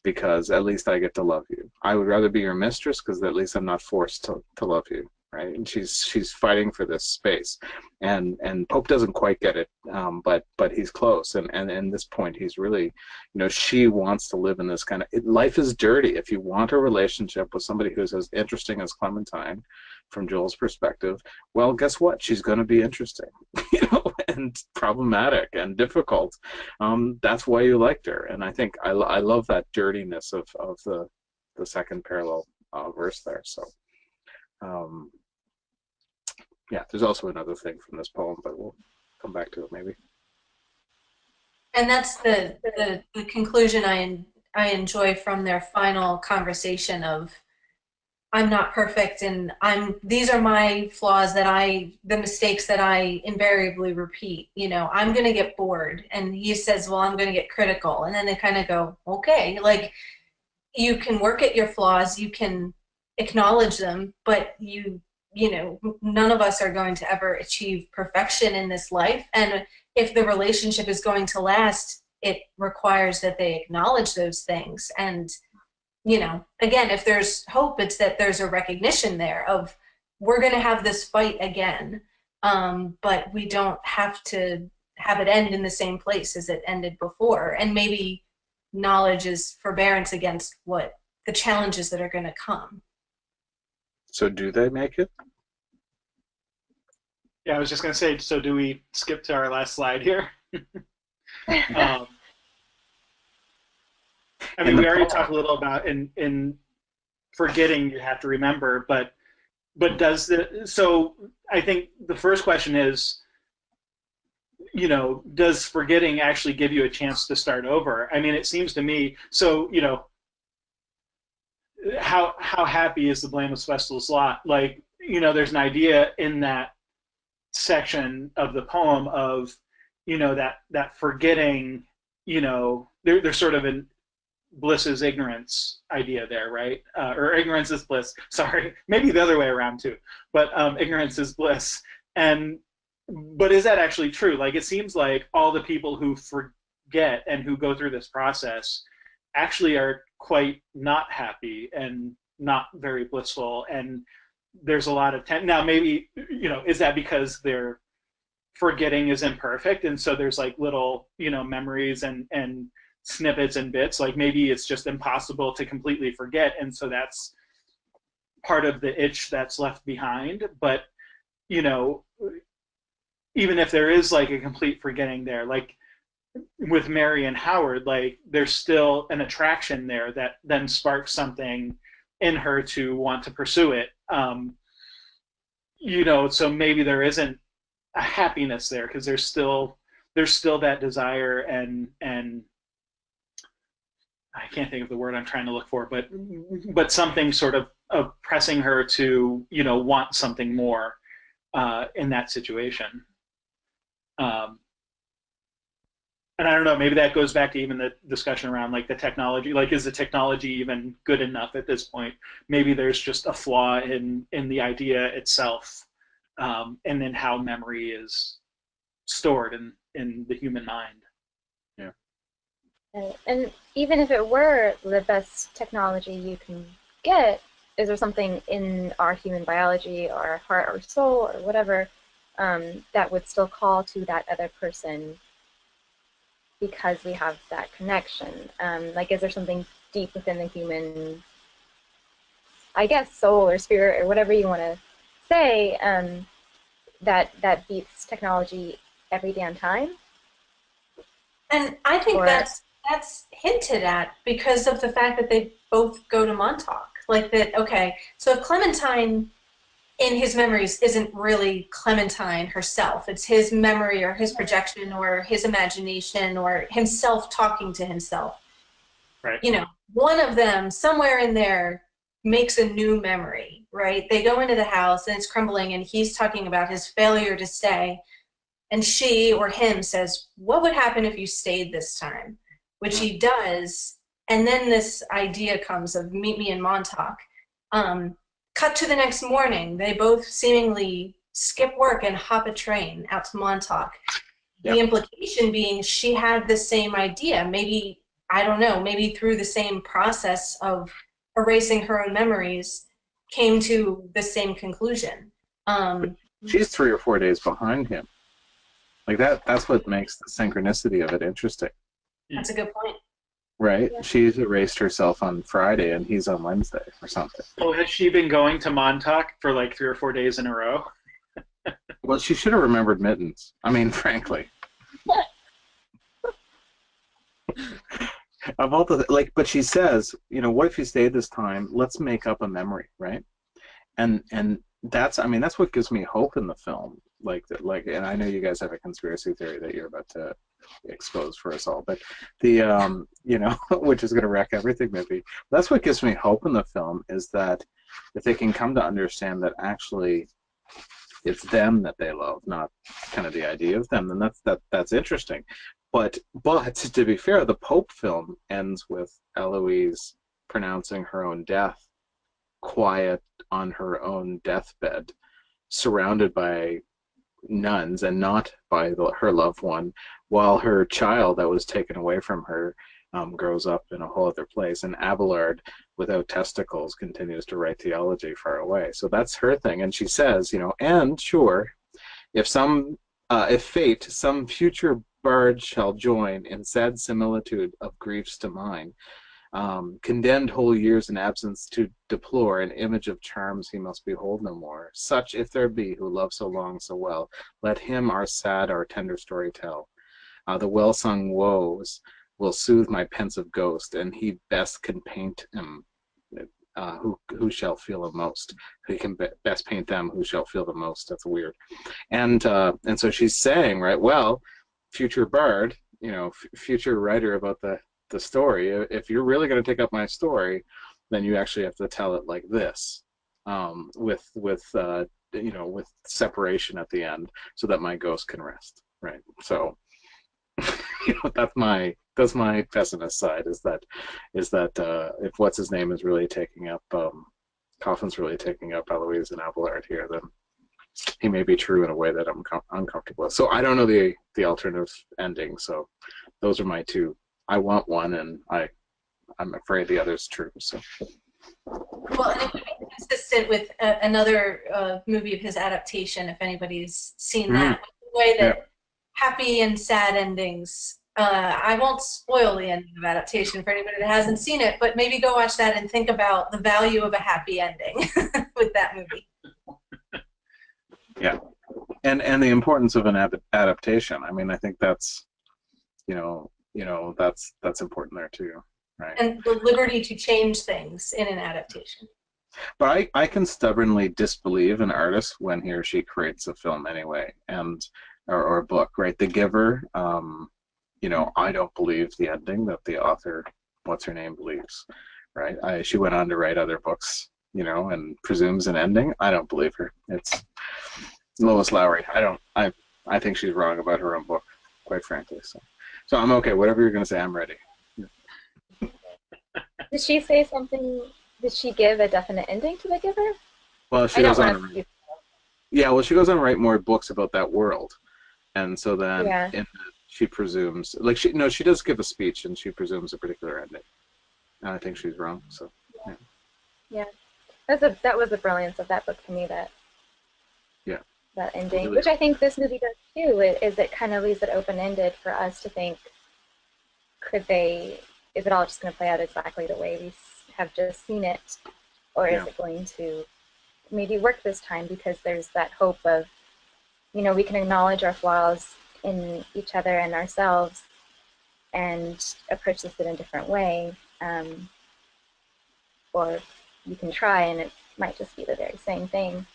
because at least I get to love you. I would rather be your mistress because at least I'm not forced to love you, right? And she's fighting for this space, and Pope doesn't quite get it, but he's close. And in this point, he's really, she wants to live in this kind of life is dirty. If you want a relationship with somebody who's as interesting as Clementine, from Joel's perspective, well, guess what? She's going to be interesting, and problematic and difficult. That's why you liked her, and I think I love that dirtiness of the second parallel verse there. So, yeah, there's also another thing from this poem, but we'll come back to it maybe. And that's the conclusion I enjoy from their final conversation of, I'm not perfect, and these are my flaws the mistakes that I invariably repeat. I'm going to get bored. And he says, well, I'm going to get critical. And then they kind of go, okay, like you can work at your flaws, you can acknowledge them, but you know, none of us are going to ever achieve perfection in this life. And if the relationship is going to last, it requires that they acknowledge those things. And, you know, again, if there's hope, it's that there's a recognition there of, we're going to have this fight again, but we don't have to have it end in the same place as it ended before. And maybe knowledge is forbearance against what the challenges that are going to come. So do they make it? Yeah, I was just going to say, so do we skip to our last slide here? I mean, we already talked a little about in forgetting you have to remember, but does so I think the first question is, you know, does forgetting actually give you a chance to start over? I mean, it seems to me, so, you know, how happy is the blameless vessel's lot? Like, you know, there's an idea in that section of the poem of, you know, that forgetting, you know, there's sort of an bliss is ignorance idea there, right? Or ignorance is bliss. Sorry, maybe the other way around too. But ignorance is bliss. But is that actually true? Like, it seems like all the people who forget and who go through this process actually are quite not happy and not very blissful. And there's a lot of now maybe, you know, is that because their forgetting is imperfect, and so there's like little, you know, memories and snippets and bits, like maybe it's just impossible to completely forget, and so that's part of the itch that's left behind. But, you know, even if there is like a complete forgetting there, like with Mary and Howard, like there's still an attraction there that then sparks something in her to want to pursue it. You know, so maybe there isn't a happiness there because there's still that desire and I can't think of the word I'm trying to look for, but something sort of pressing her to, you know, want something more in that situation. And I don't know, maybe that goes back to even the discussion around like the technology. Like, is the technology even good enough at this point? Maybe there's just a flaw in the idea itself, and then how memory is stored in the human mind. Yeah. And even if it were the best technology you can get, is there something in our human biology or our heart or soul or whatever that would still call to that other person because we have that connection? Like, is there something deep within the human, I guess, soul or spirit or whatever you want to say, that beats technology every damn time? And I think that's hinted at because of the fact that they both go to Montauk. Like that, okay, so if Clementine in his memories isn't really Clementine herself, it's his memory or his projection or his imagination or himself talking to himself. Right. You know, one of them somewhere in there makes a new memory, right? They go into the house and it's crumbling and he's talking about his failure to stay. And she or him says, what would happen if you stayed this time? Which he does. And then this idea comes of meet me in Montauk. Cut to the next morning. They both seemingly skip work and hop a train out to Montauk. Yep. The implication being she had the same idea. Maybe, I don't know, maybe through the same process of erasing her own memories came to the same conclusion. She's 3 or 4 days behind him. Like that's what makes the synchronicity of it interesting. That's a good point. Right? Yeah. She's erased herself on Friday and he's on Wednesday or something. Oh, has she been going to Montauk for like 3 or 4 days in a row? Well, she should have remembered Mittens. I mean, frankly. Of all the, like, but she says, you know, what if you stayed this time? Let's make up a memory, right? And that's, I mean, that's what gives me hope in the film. Like, and I know you guys have a conspiracy theory that you're about to expose for us all, but the, you know, which is going to wreck everything, maybe. That's what gives me hope in the film, is that if they can come to understand that actually it's them that they love, not kind of the idea of them, then that's interesting. But to be fair, the Pope film ends with Eloise pronouncing her own death, quiet on her own deathbed, surrounded by nuns and not by her loved one, while her child that was taken away from her grows up in a whole other place. And Abelard, without testicles, continues to write theology far away. So that's her thing. And she says, and sure, if fate, some future bard shall join in sad similitude of griefs to mine, condemned whole years in absence to deplore, an image of charms he must behold no more. Such, if there be, who love so long, so well, let him our sad, our tender story tell. The well-sung woes will soothe my pensive ghost, and he best can paint him who shall feel the most. He can best paint them who shall feel the most. That's weird. And so she's saying, right, well, future bard, future writer about the story, if you're really going to take up my story, then you actually have to tell it like this, with separation at the end, so that my ghost can rest, right? So that's my pessimist side, is that if what's his name is really taking up Coffin's really taking up Eloise and Abelard here, then he may be true in a way that I'm uncomfortable with. So I don't know the alternative ending. So those are my two. I want one, and I'm afraid the other's true. So. Well, and it would be consistent with another movie of his adaptation, if anybody's seen that. The way that happy and sad endings. I won't spoil the ending of adaptation for anybody that hasn't seen it, but maybe go watch that and think about the value of a happy ending with that movie. Yeah, and the importance of an adaptation. I mean, I think that's that's important there too, right? And the liberty to change things in an adaptation. But I can stubbornly disbelieve an artist when he or she creates a film anyway, or a book, right? The Giver. I don't believe the ending that the author, what's her name, believes, right? She went on to write other books, and presumes an ending. I don't believe her. It's Lois Lowry. I think she's wrong about her own book, quite frankly. So I'm okay. Whatever you're going to say, I'm ready. Did she say something? Did she give a definite ending to The Giver? Well, she goes on. She goes on to write more books about that world, and so then she presumes, she does give a speech, and she presumes a particular ending. And I think she's wrong. So. Yeah. That was the brilliance of that book to me. That ending, which I think this movie does too, is it kind of leaves it open-ended for us to think, is it all just going to play out exactly the way we have just seen it, or is it going to maybe work this time, because there's that hope of, we can acknowledge our flaws in each other and ourselves and approach this in a different way, or you can try and it might just be the very same thing.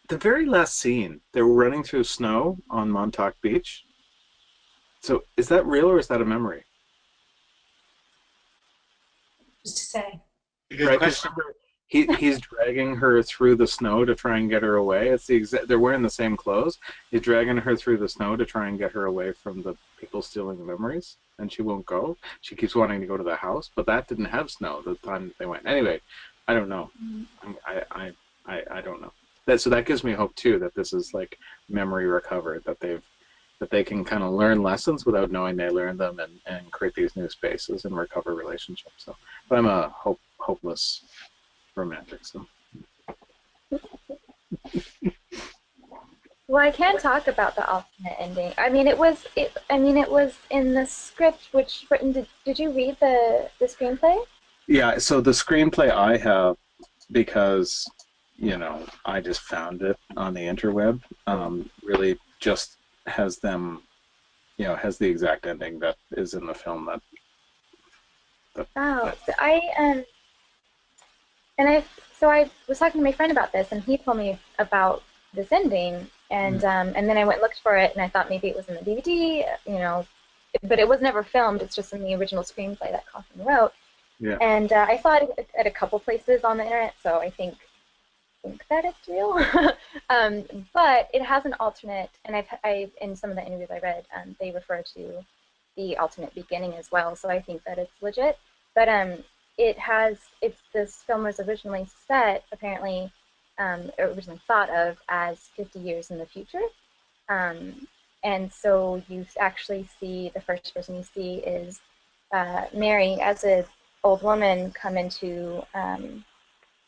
The very last scene, they were running through snow on Montauk Beach. So is that real, or is that a memory? Just to say. Right, he's dragging her through the snow to try and get her away. It's they're wearing the same clothes. He's dragging her through the snow to try and get her away from the people stealing the memories, and she won't go. She keeps wanting to go to the house, but that didn't have snow the time they went. Anyway, I don't know. I don't know. So that gives me hope too, that this is like memory recovered, that they can kind of learn lessons without knowing they learned them, and create these new spaces and recover relationships. So, but I'm a hopeless romantic. So. Well, I can talk about the alternate ending. I mean, it was in the script. Which written? Did you read the screenplay? Yeah. So the screenplay I have, because I just found it on the interweb. Really just has them, has the exact ending that is in the film. So I was talking to my friend about this, and he told me about this ending, and then I went and looked for it, and I thought maybe it was in the DVD, but it was never filmed. It's just in the original screenplay that Coffin wrote. Yeah. And I saw it at a couple places on the internet, so I think that it's real. But it has an alternate, and I in some of the interviews I read, they refer to the alternate beginning as well, so I think that it's legit. But this film was originally set, apparently, originally thought of as 50 years in the future. And so you actually see, the first person you see is Mary as an old woman come into,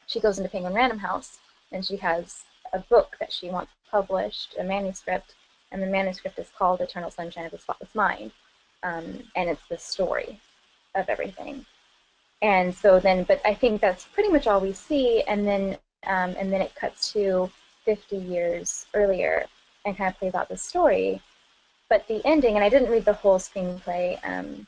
she goes into Penguin Random House, and she has a book that she wants published, a manuscript, and the manuscript is called Eternal Sunshine of the Spotless Mind. And it's the story of everything. And so then, but I think that's pretty much all we see, and then it cuts to 50 years earlier and kind of plays out the story. But the ending, and I didn't read the whole screenplay,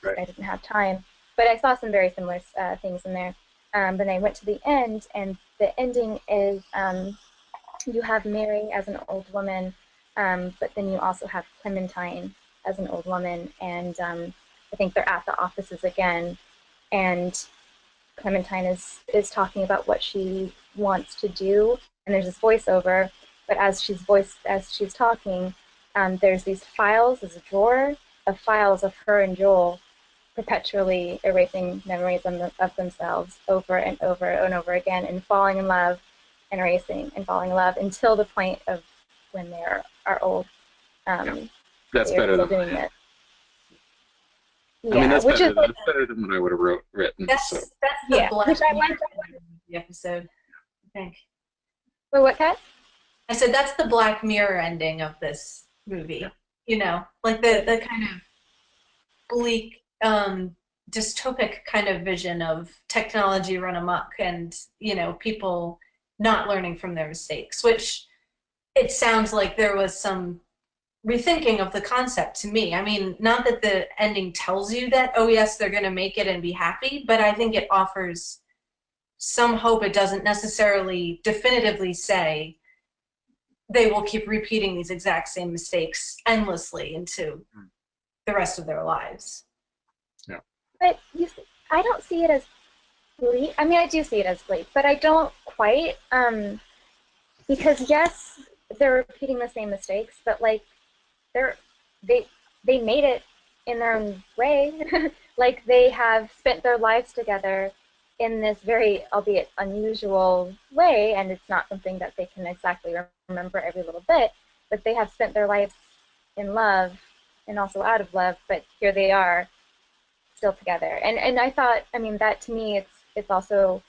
Right. I didn't have time, but I saw some very similar things in there. But I went to the end, and the ending is you have Mary as an old woman, but then you also have Clementine as an old woman, and I think they're at the offices again, and Clementine is talking about what she wants to do, and there's this voiceover, but as she's talking, there's these files, there's a drawer of files of her and Joel perpetually erasing memories of themselves over and over and over again, and falling in love and erasing and falling in love until the point of when they are old. That's better than doing it. I mean, that's which better, is like, that's better than what I would have written. That's So. the Black which I Mirror like. of the episode, I think. Wait, what, Kat? I said that's the Black Mirror ending of this movie. You know, like the kind of bleak, dystopic kind of vision of technology run amok, and people not learning from their mistakes. Which it sounds like there was some rethinking of the concept to me. I mean, not that the ending tells you that, oh yes, they're going to make it and be happy, but I think it offers some hope. It doesn't necessarily definitively say they will keep repeating these exact same mistakes endlessly into the rest of their lives. Yeah. But I don't see it as bleak. I mean, I do see it as bleak, but I don't quite, because yes, they're repeating the same mistakes, but like they made it in their own way. Like they have spent their lives together in this very, albeit unusual way, and it's not something that they can exactly remember every little bit, but they have spent their lives in love and also out of love, but here they are still together. And I thought, I mean, that to me, it's also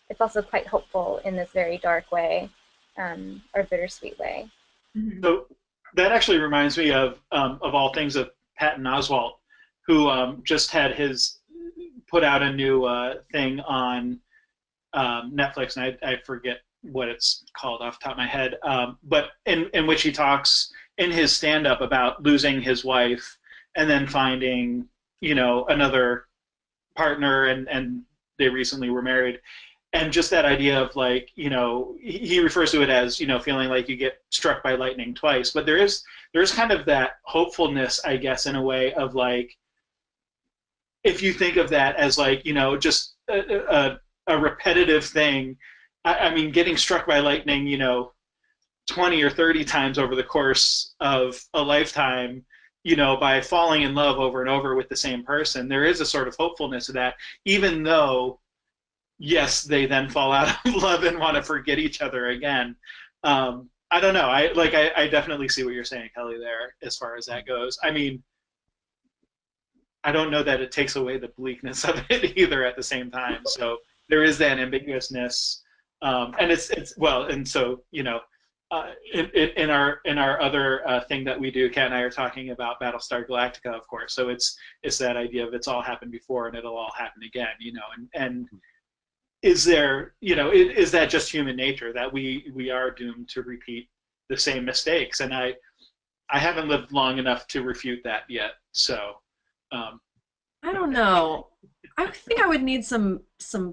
quite hopeful in this very dark way, or bittersweet way. So that actually reminds me of all things, of Patton Oswalt, who just had his put out a new thing on Netflix, and I forget what it's called off the top of my head, but in which he talks in his stand-up about losing his wife and then finding, another partner, and they recently were married. And just that idea of like, he refers to it as, feeling like you get struck by lightning twice. But there's kind of that hopefulness, I guess, in a way of like, if you think of that as like, just a repetitive thing. I mean, getting struck by lightning, 20 or 30 times over the course of a lifetime, by falling in love over and over with the same person, there is a sort of hopefulness to that, even though, yes, they then fall out of love and want to forget each other again. I don't know. I definitely see what you're saying, Kelly, there, as far as that goes. I mean, I don't know that it takes away the bleakness of it either at the same time. So there is that ambiguousness, and it's well, and so in our other thing that we do, Kat and I are talking about Battlestar Galactica, of course. So it's that idea of it's all happened before and it'll all happen again, and is there, is that just human nature that we are doomed to repeat the same mistakes? And I haven't lived long enough to refute that yet. So I don't know. I think I would need some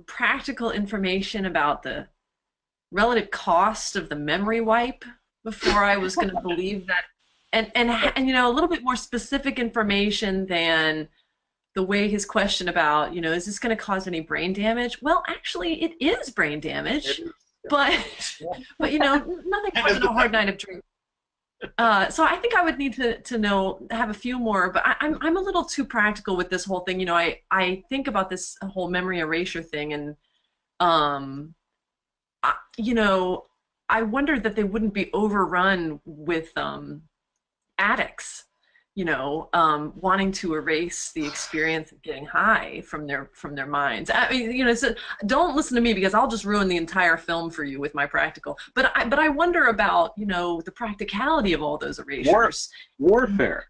practical information about the relative cost of the memory wipe before I was going to believe that, and a little bit more specific information than the way his question about, is this going to cause any brain damage? Well, actually, it is brain damage, but nothing more than a hard night of drinking. So I think I would need to know, have a few more, but I'm a little too practical with this whole thing. You know, I think about this whole memory erasure thing, and um, you know, I wonder that they wouldn't be overrun with addicts, you know, wanting to erase the experience of getting high from their minds. I mean, you know, so don't listen to me because I'll just ruin the entire film for you with my practical. But I wonder about, you know, the practicality of all those erasures. Warfare.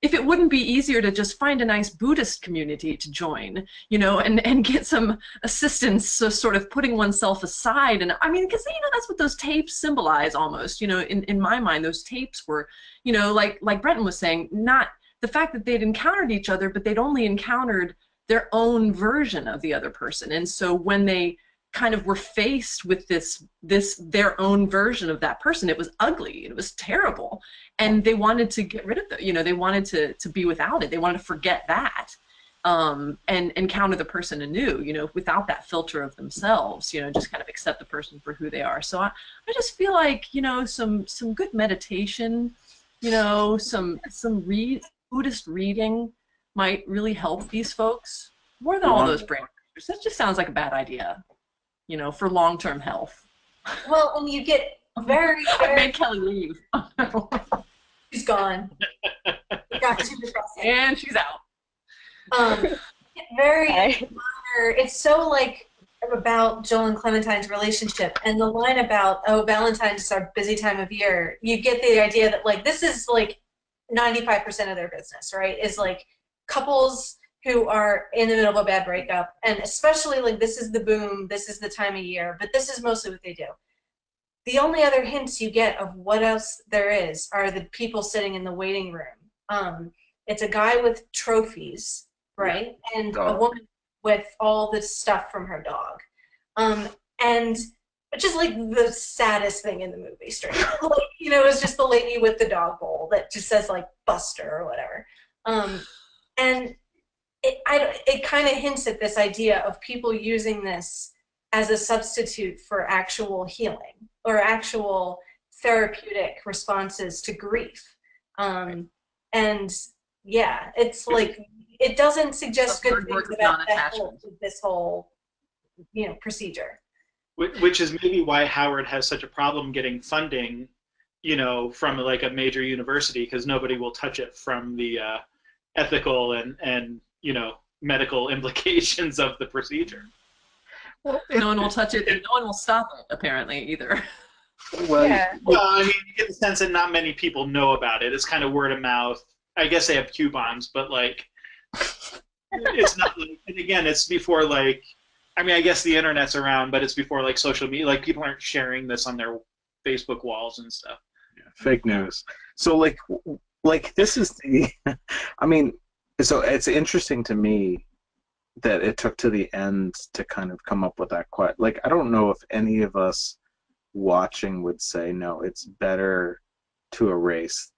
If it wouldn't be easier to just find a nice Buddhist community to join, you know, and get some assistance, so sort of putting oneself aside. And I mean, because, you know, that's what those tapes symbolize almost, you know, in my mind, those tapes were, you know, like Brenton was saying, not the fact that they'd encountered each other, but they'd only encountered their own version of the other person. And so when they kind of were faced with this their own version of that person, it was ugly, it was terrible, and they wanted to get rid of it. You know, they wanted to be without it. They wanted to forget that, and encounter the person anew, you know, without that filter of themselves, you know, just kind of accept the person for who they are. So I just feel like, you know, some good meditation, you know, some Buddhist reading might really help these folks more than all those brain erasers. That just sounds like a bad idea, you know, for long-term health. Well, and you get very, I made Kelly leave. She's gone. It got too depressing. And she's out. Very, it's so like about Joel and Clementine's relationship, and the line about, oh, Valentine's is our busy time of year. You get the idea that like this is like 95% of their business, right? Is like couples who are in the middle of a bad breakup, and especially like this is the boom, this is the time of year, but this is mostly what they do. The only other hints you get of what else there is are the people sitting in the waiting room. It's a guy with trophies, right? And a woman with all the stuff from her dog. And which is like the saddest thing in the movie, straight up. Like, you know, it's just the lady with the dog bowl that just says like Buster or whatever. And it kind of hints at this idea of people using this as a substitute for actual healing or actual therapeutic responses to grief. And yeah, it's like, it doesn't suggest good things about this whole, you know, procedure. Which is maybe why Howard has such a problem getting funding, you know, from like a major university, because nobody will touch it from the ethical and you know, medical implications of the procedure. Well, no one will touch it, and no one will stop it, apparently, either. Well, well, I mean, you get the sense that not many people know about it. It's kind of word of mouth. I guess they have coupons, but like, it's not like, and again, it's before like, I mean, I guess the internet's around, but it's before like social media. Like, people aren't sharing this on their Facebook walls and stuff. Yeah, fake news. So like this is the, I mean, so it's interesting to me that it took to the end to kind of come up with that question. Like, I don't know if any of us watching would say, no, it's better to erase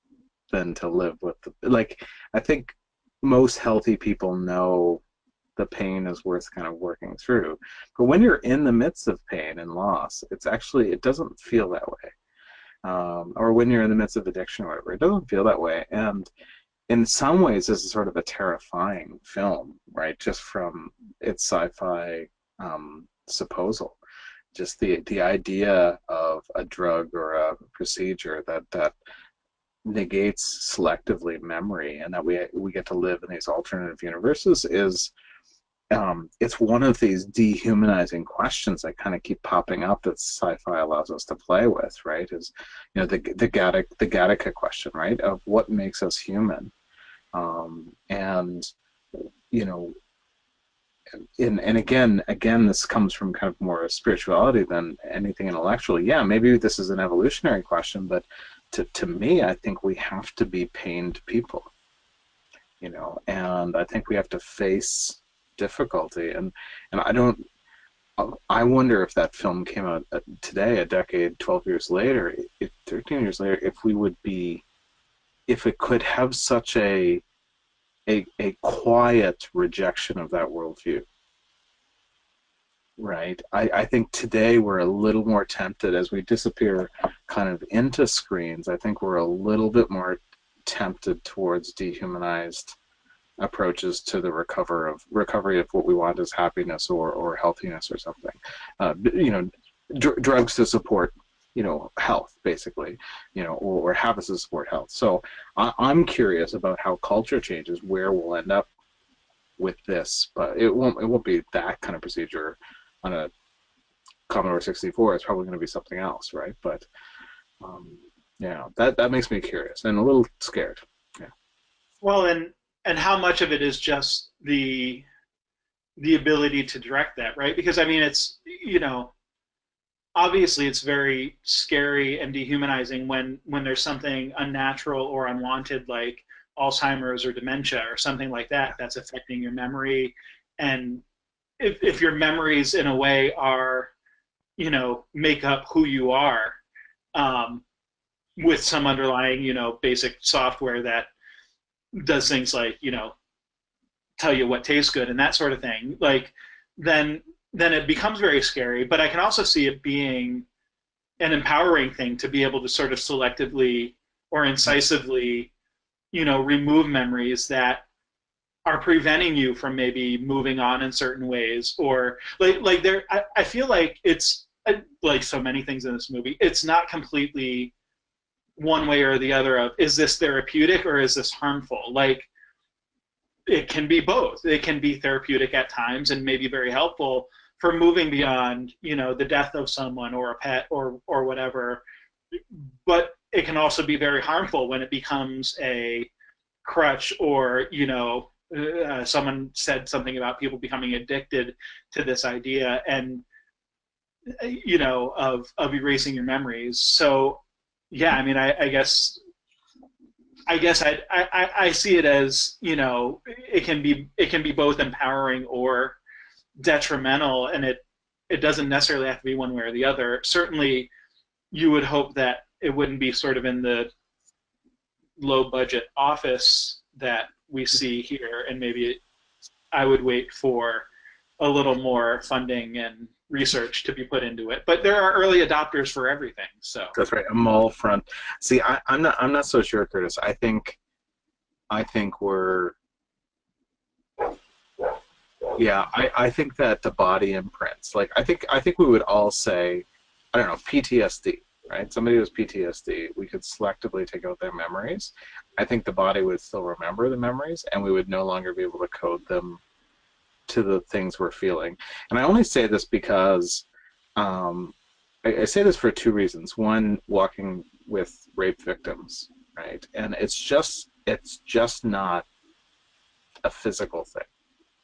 than to live with the, like, I think most healthy people know the pain is worth kind of working through. But when you're in the midst of pain and loss, it's actually, it doesn't feel that way. Or when you're in the midst of addiction or whatever, it doesn't feel that way. And in some ways, this is sort of a terrifying film, right? Just from its sci-fi supposal. Just the idea of a drug or a procedure that negates selectively memory, and that we get to live in these alternative universes is it's one of these dehumanizing questions that kind of keep popping up that sci-fi allows us to play with, right? Is, you know, the Gattaca question, right? Of what makes us human, and you know, and again, this comes from kind of more spirituality than anything intellectual. Yeah, maybe this is an evolutionary question, but to me, I think we have to be pained people, you know, and I think we have to face difficulty, and I wonder if that film came out today, a decade, 12 years later, 13 years later, if it could have such a quiet rejection of that worldview. right? I think today we're a little more tempted as we disappear kind of into screens. I think we're a little bit more tempted towards dehumanized approaches to the recovery of what we want as happiness or healthiness or something. Drugs to support health, basically, or habits to support health. So I'm curious about how culture changes, where we'll end up with this, but it won't be that kind of procedure on a Commodore 64. It's probably going to be something else, right? But yeah, that makes me curious and a little scared. Yeah. Well, and how much of it is just the ability to direct that, right? Because I mean, it's obviously it's very scary and dehumanizing when there's something unnatural or unwanted like Alzheimer's or dementia or something like that that's affecting your memory. And if your memories in a way are make up who you are, with some underlying basic software that does things like tell you what tastes good and that sort of thing, like then it becomes very scary. But I can also see it being an empowering thing to be able to sort of selectively or incisively remove memories that are preventing you from maybe moving on in certain ways, or like there I feel like it's like so many things in this movie, it's not completely one way or the other of, is this therapeutic or is this harmful? Like, it can be both. It can be therapeutic at times and maybe very helpful for moving beyond, the death of someone or a pet or whatever. But it can also be very harmful when it becomes a crutch, or, someone said something about people becoming addicted to this idea and, of erasing your memories. So, yeah, I mean, I guess I see it as, it can be both empowering or detrimental, and it doesn't necessarily have to be one way or the other. Certainly, you would hope that it wouldn't be sort of in the low budget office that we see here, and maybe I would wait for a little more funding and research to be put into it. But there are early adopters for everything. So that's right. A mall front. See, I'm not so sure, Curtis. I think we're. Yeah, I think that the body imprints. Like, I think we would all say, I don't know, PTSD, right? Somebody who has PTSD, we could selectively take out their memories. I think the body would still remember the memories, and we would no longer be able to code them to the things we're feeling. And I only say this because I say this for two reasons. One, walking with rape victims, right? And it's just not a physical thing.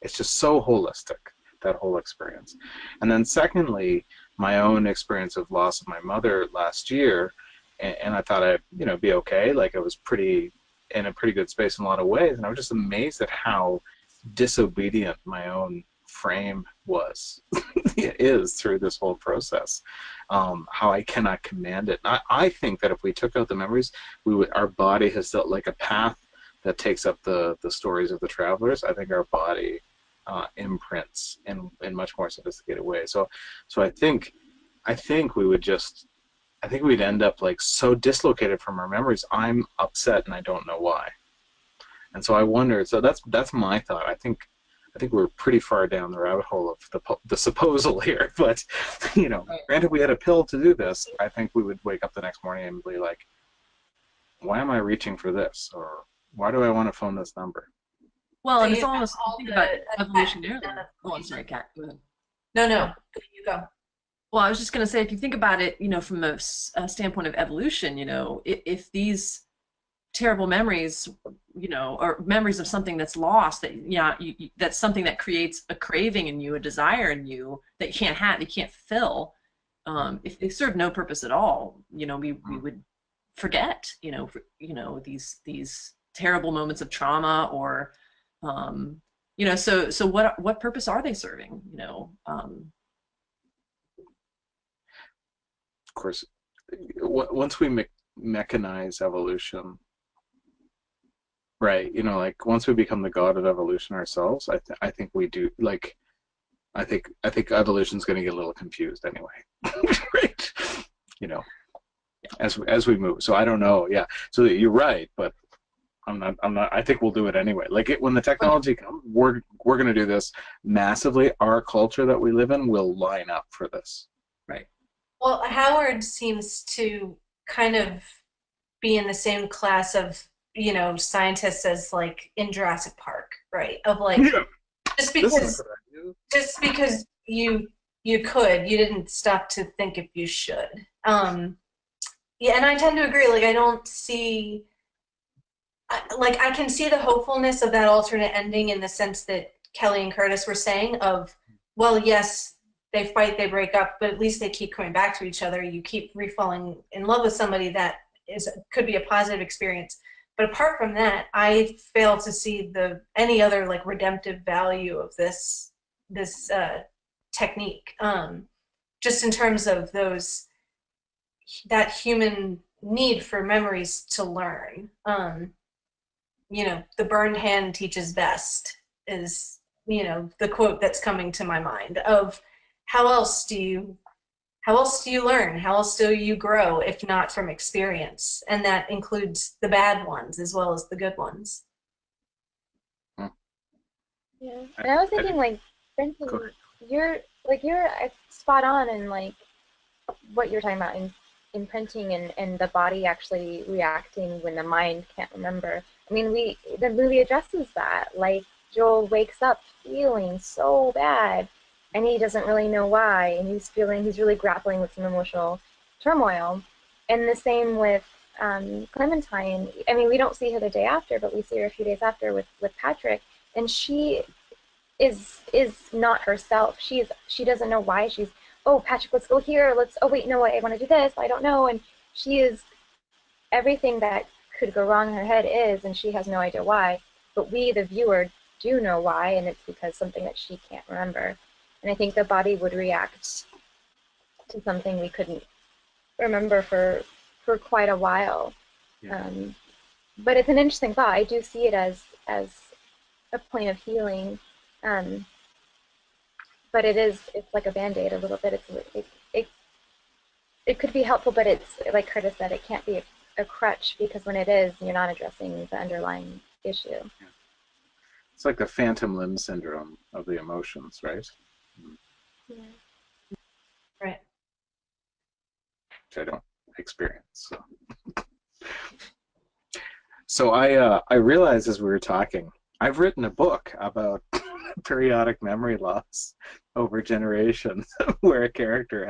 It's just so holistic, that whole experience. And then secondly, my own experience of loss of my mother last year, and I thought I'd be okay. Like, I was in a pretty good space in a lot of ways, and I was just amazed at how disobedient my own frame is through this whole process. How I cannot command it. And I think that if we took out the memories, our body has built like a path that takes up the stories of the travelers. I think our body imprints in much more sophisticated ways. So I think we'd end up like so dislocated from our memories. I'm upset and I don't know why. And so I wonder. So that's my thought. I think we're pretty far down the rabbit hole of the supposal here. But granted, we had a pill to do this. I think we would wake up the next morning and be like, why am I reaching for this? Or why do I want to phone this number? Well, and it's almost, think about evolutionarily. Oh, I'm sorry, Kat. Go ahead. No, you go. Well, I was just going to say, if you think about it, from a standpoint of evolution, if these terrible memories, or memories of something that's lost, that's something that creates a craving in you, a desire in you that you can't fill. If they serve no purpose at all, we would forget, these terrible moments of trauma, or, so what purpose are they serving? Of course, once we mechanize evolution, right? Like, once we become the god of evolution ourselves, I think we do. Like, I think evolution's going to get a little confused anyway. Right? You know, as we move. So I don't know. Yeah. So you're right, but I'm not. I think we'll do it anyway. Like when the technology comes, we're going to do this massively. Our culture that we live in will line up for this. Right. Well, Howard seems to kind of be in the same class of, you know, scientists as like in Jurassic Park, right? Of like, Yeah. just because you could, you didn't stop to think if you should. Yeah, and I tend to agree. Like, I don't see, like, I can see the hopefulness of that alternate ending in the sense that Kelly and Curtis were saying of, well, yes, they fight, they break up, but at least they keep coming back to each other. You keep refalling in love with somebody that could be a positive experience. But apart from that, I fail to see any other like redemptive value of this technique. Just in terms of that human need for memories to learn. You know, the burned hand teaches best is, you know, the quote that's coming to my mind of how else do you learn? How else do you grow if not from experience? And that includes the bad ones as well as the good ones. Yeah. And I was thinking, like, Benson, you're spot on in like what you're talking about in imprinting and the body actually reacting when the mind can't remember. I mean, the movie addresses that. Like, Joel wakes up feeling so bad, and he doesn't really know why, and he's really grappling with some emotional turmoil. And the same with Clementine. I mean, we don't see her the day after, but we see her a few days after with Patrick, and she is not herself. She doesn't know why. She's, oh, Patrick, let's go here. Oh wait, no, I want to do this. I don't know. And she is everything that could go wrong in her head is, and she has no idea why. But we, the viewer, do know why, and it's because something that she can't remember. And I think the body would react to something we couldn't remember for quite a while. Yeah. But it's an interesting thought. I do see it as a point of healing. But it's like a Band-Aid a little bit. It could be helpful, but it's like Curtis said, it can't be a crutch, because when it is, you're not addressing the underlying issue. Yeah. It's like the phantom limb syndrome of the emotions, right? Yeah. Right. Which I don't experience. So I realized as we were talking, I've written a book about periodic memory loss over generations, where a character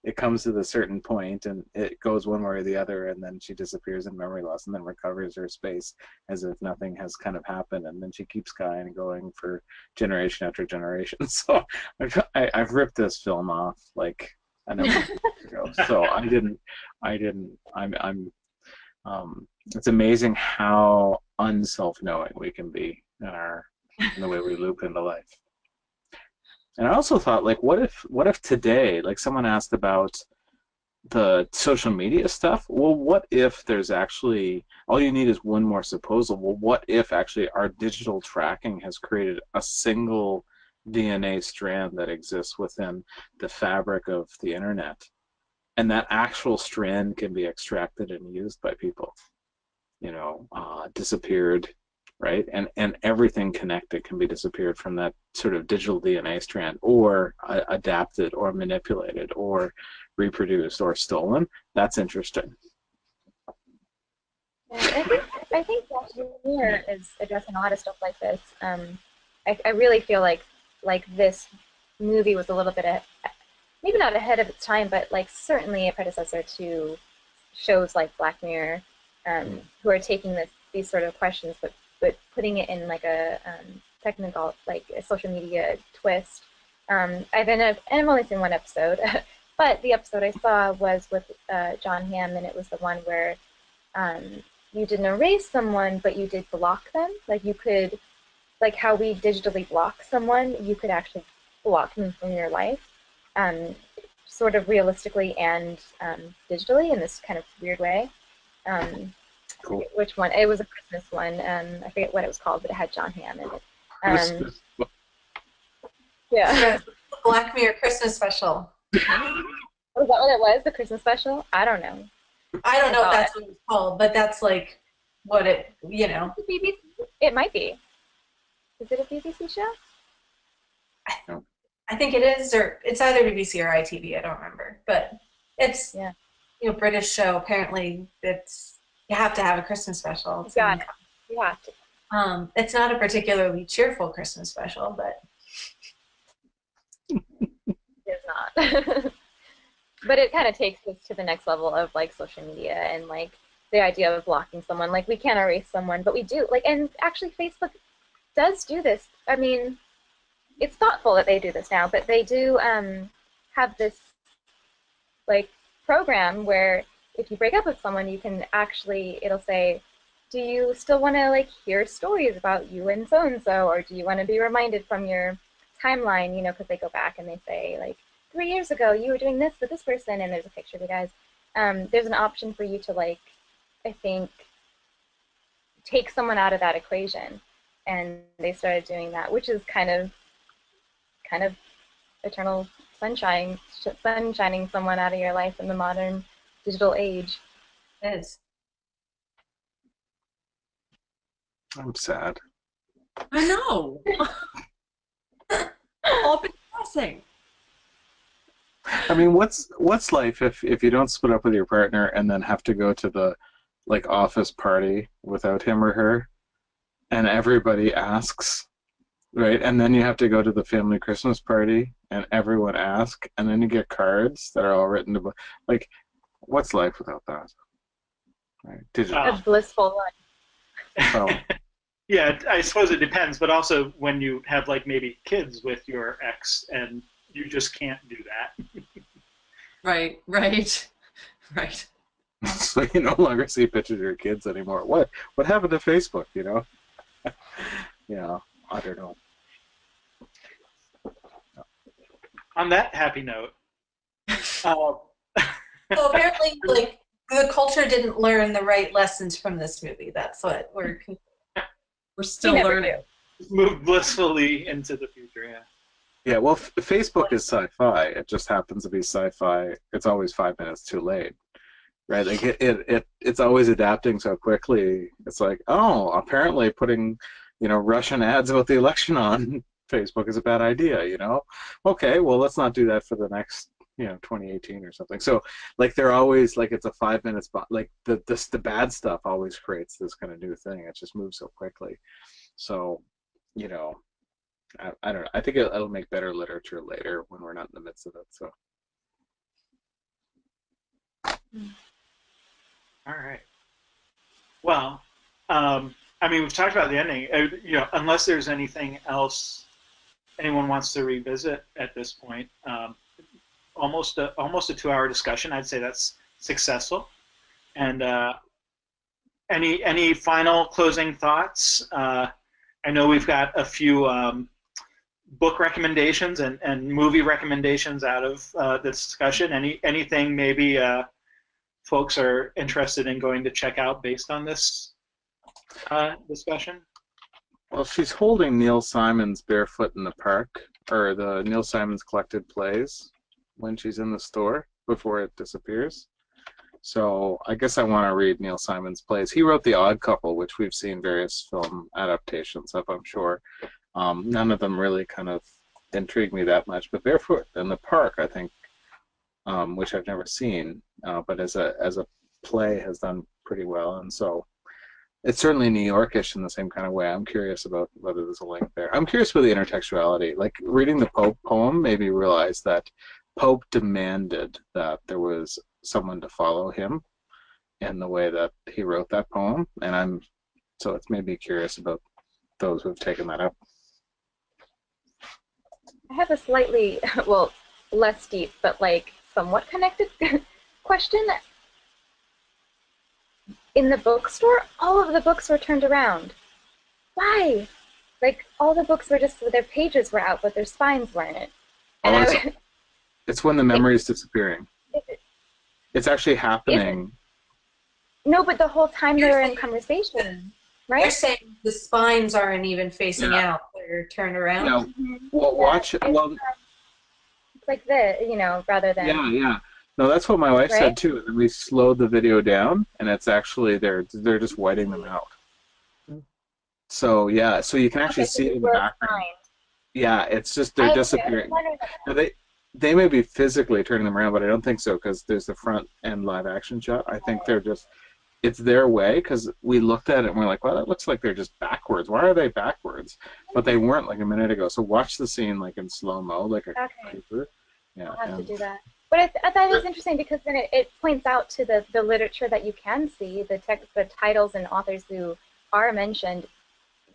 it comes to a certain point and it goes one way or the other, and then she disappears in memory loss and then recovers her space as if nothing has kind of happened, and then she keeps going for generation after generation. So I've ripped this film off like a number of years ago. So it's amazing how unself-knowing we can be in the way we loop into life. And I also thought, like, what if today, like, someone asked about the social media stuff? Well, what if there's actually, all you need is one more supposal? Well, what if actually our digital tracking has created a single DNA strand that exists within the fabric of the internet, and that actual strand can be extracted and used by people, disappeared, right? And everything connected can be disappeared from that sort of digital DNA strand, or adapted, or manipulated, or reproduced, or stolen. That's interesting. Yeah, I think Josh Moore is addressing a lot of stuff like this. I really feel like this movie was a little bit maybe not ahead of its time, but like certainly a predecessor to shows like Black Mirror, who are taking these sort of questions, but putting it in like a technical, like a social media twist. I've only seen one episode, but the episode I saw was with John Hamm, and it was the one where you didn't erase someone, but you did block them. Like you could, like how we digitally block someone, you could actually block them from your life, sort of realistically and digitally in this kind of weird way. Cool. Which one? It was a Christmas one. I forget what it was called, but it had John Hamm in it. Yeah. Yeah, Black Mirror Christmas special. Was that what it was? The Christmas special? I don't know. I don't know if that's what it's called, but that's like what it, you know. BBC? It might be. Is it a BBC show? I think it is, or it's either BBC or ITV. I don't remember, but it's you know, British show. Apparently, it's you have to have a Christmas special. Got it. You have to. It's not a particularly cheerful Christmas special, but It's not. But it kind of takes us to the next level of like social media and like the idea of blocking someone. Like we can't erase someone, but we do. Like, and actually, Facebook does do this. I mean, it's thoughtful that they do this now, but they do have this like program where if you break up with someone, you can actually, it'll say, do you still want to like hear stories about you and so-and-so, or do you want to be reminded from your timeline, you know, because they go back and they say like 3 years ago you were doing this with this person, and there's a picture of you guys. There's an option for you to like, I think, take someone out of that equation, and they started doing that, which is kind of eternal sunshining someone out of your life in the modern digital age. it is. I'm sad. I know. All been depressing. I mean, what's life if you don't split up with your partner and then have to go to the like office party without him or her, and everybody asks, right? And then you have to go to the family Christmas party and everyone asks, and then you get cards that are all written about. Like, what's life without that? Right? Digital. A blissful life. So, Yeah, I suppose it depends, but also when you have like maybe kids with your ex and you just can't do that. Right. so you no longer see pictures of your kids anymore. What happened to Facebook? You know, I don't know. On that happy note, So apparently, like the culture didn't learn the right lessons from this movie. That's what we're still learning. move blissfully into the future. Yeah. Yeah, well, Facebook is sci-fi. It just happens to be sci-fi. It's always 5 minutes too late, right? Like it's always adapting so quickly. It's like, oh, apparently putting, Russian ads about the election on Facebook is a bad idea. Okay, well, let's not do that for the next, 2018 or something. So, like, they're always like it's a 5 minutes. Like the bad stuff always creates this kind of new thing. It just moves so quickly. So, I don't know. I think it'll make better literature later when we're not in the midst of it. So. All right. Well, we've talked about the ending. Unless there's anything else anyone wants to revisit at this point, almost a 2-hour discussion. I'd say that's successful. And any final closing thoughts? I know we've got a few book recommendations and movie recommendations out of this discussion. Anything maybe folks are interested in going to check out based on this discussion? Well, she's holding Neil Simon's Barefoot in the Park, or the Neil Simon's Collected Plays, when she's in the store before it disappears. So I guess I want to read Neil Simon's plays. He wrote The Odd Couple, which we've seen various film adaptations of, I'm sure. None of them really kind of intrigue me that much, but Barefoot in the Park, I think, which I've never seen, but as a play has done pretty well, and so it's certainly New Yorkish in the same kind of way. I'm curious about whether there's a link there. I'm curious about the intertextuality. Like, reading the Pope poem made me realize that Pope demanded that there was someone to follow him in the way that he wrote that poem, and so it's made me curious about those who have taken that up. I have a slightly, well, less deep, but like somewhat connected question. In the bookstore, all of the books were turned around. Why? Like, all the books were just, their pages were out, but their spines weren't. And it's when the memory is disappearing. It's actually happening. No, but the whole time they were in conversation, right? They're saying the spines aren't even facing out. your turn around. Yeah. Well, watch it. Well, it's like this, rather than. yeah. No, that's what my wife said too. And then we slowed the video down, and it's actually they're just whiting them out. So yeah, so you can actually see it in the background. Yeah, it's just they're disappearing. Now, they may be physically turning them around, but I don't think so because there's the front end live action shot. I think they're just it's their way because we looked at it and we're like, well, that looks like they're just backwards. Why are they backwards? But they weren't like a minute ago. So watch the scene like in slow mo, like a creeper. Yeah, I'll have to do that. But I thought it was interesting because then it points out to the literature that you can see, the titles and authors who are mentioned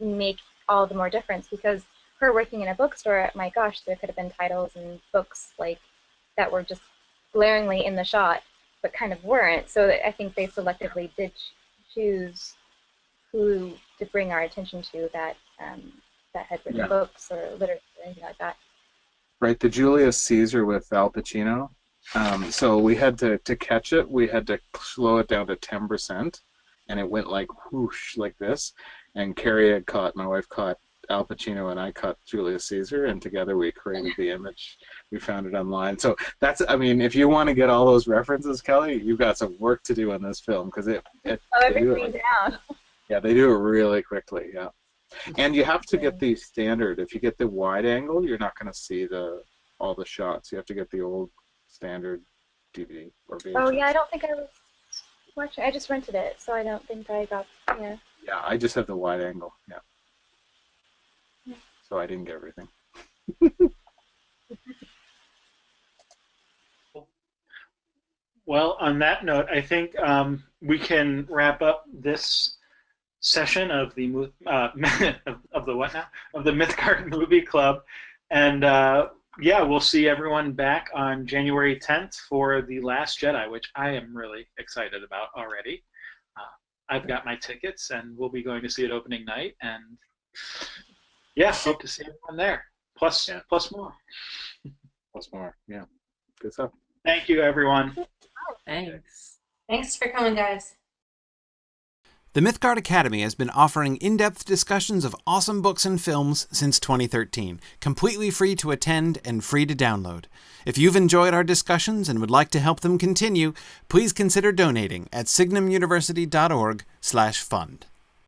make all the more difference because her working in a bookstore, my gosh, there could have been titles and books like that were just glaringly in the shot, but kind of weren't. So I think they selectively did choose who to bring our attention to that had written books or literature or anything like that. Right, the Julius Caesar with Al Pacino. So we had to catch it, we had to slow it down to 10%, and it went like whoosh, like this. And Carrie my wife caught Al Pacino, and I caught Julius Caesar, and together we created the image. We found it online. So that's, I mean, if you want to get all those references, Kelly, you've got some work to do on this film because everything down. Yeah, they do it really quickly. Yeah. And you have to get the standard. If you get the wide angle, you're not going to see all the shots. You have to get the old standard DVD or VHS. Oh yeah, I don't think I was watching. I just rented it, so I don't think I got. Yeah. Yeah, I just have the wide angle. Yeah. So I didn't get everything. Well, on that note, I think we can wrap up this session of the of the Mythgard Movie Club, and we'll see everyone back on January 10th for The Last Jedi, which I am really excited about already. I've got my tickets, and we'll be going to see it opening night, and hope to see everyone there. Plus more. Plus more. Yeah. Good stuff. Thank you, everyone. Thanks. Thanks for coming, guys. The Mythgard Academy has been offering in-depth discussions of awesome books and films since 2013, completely free to attend and free to download. If you've enjoyed our discussions and would like to help them continue, please consider donating at signumuniversity.org/fund.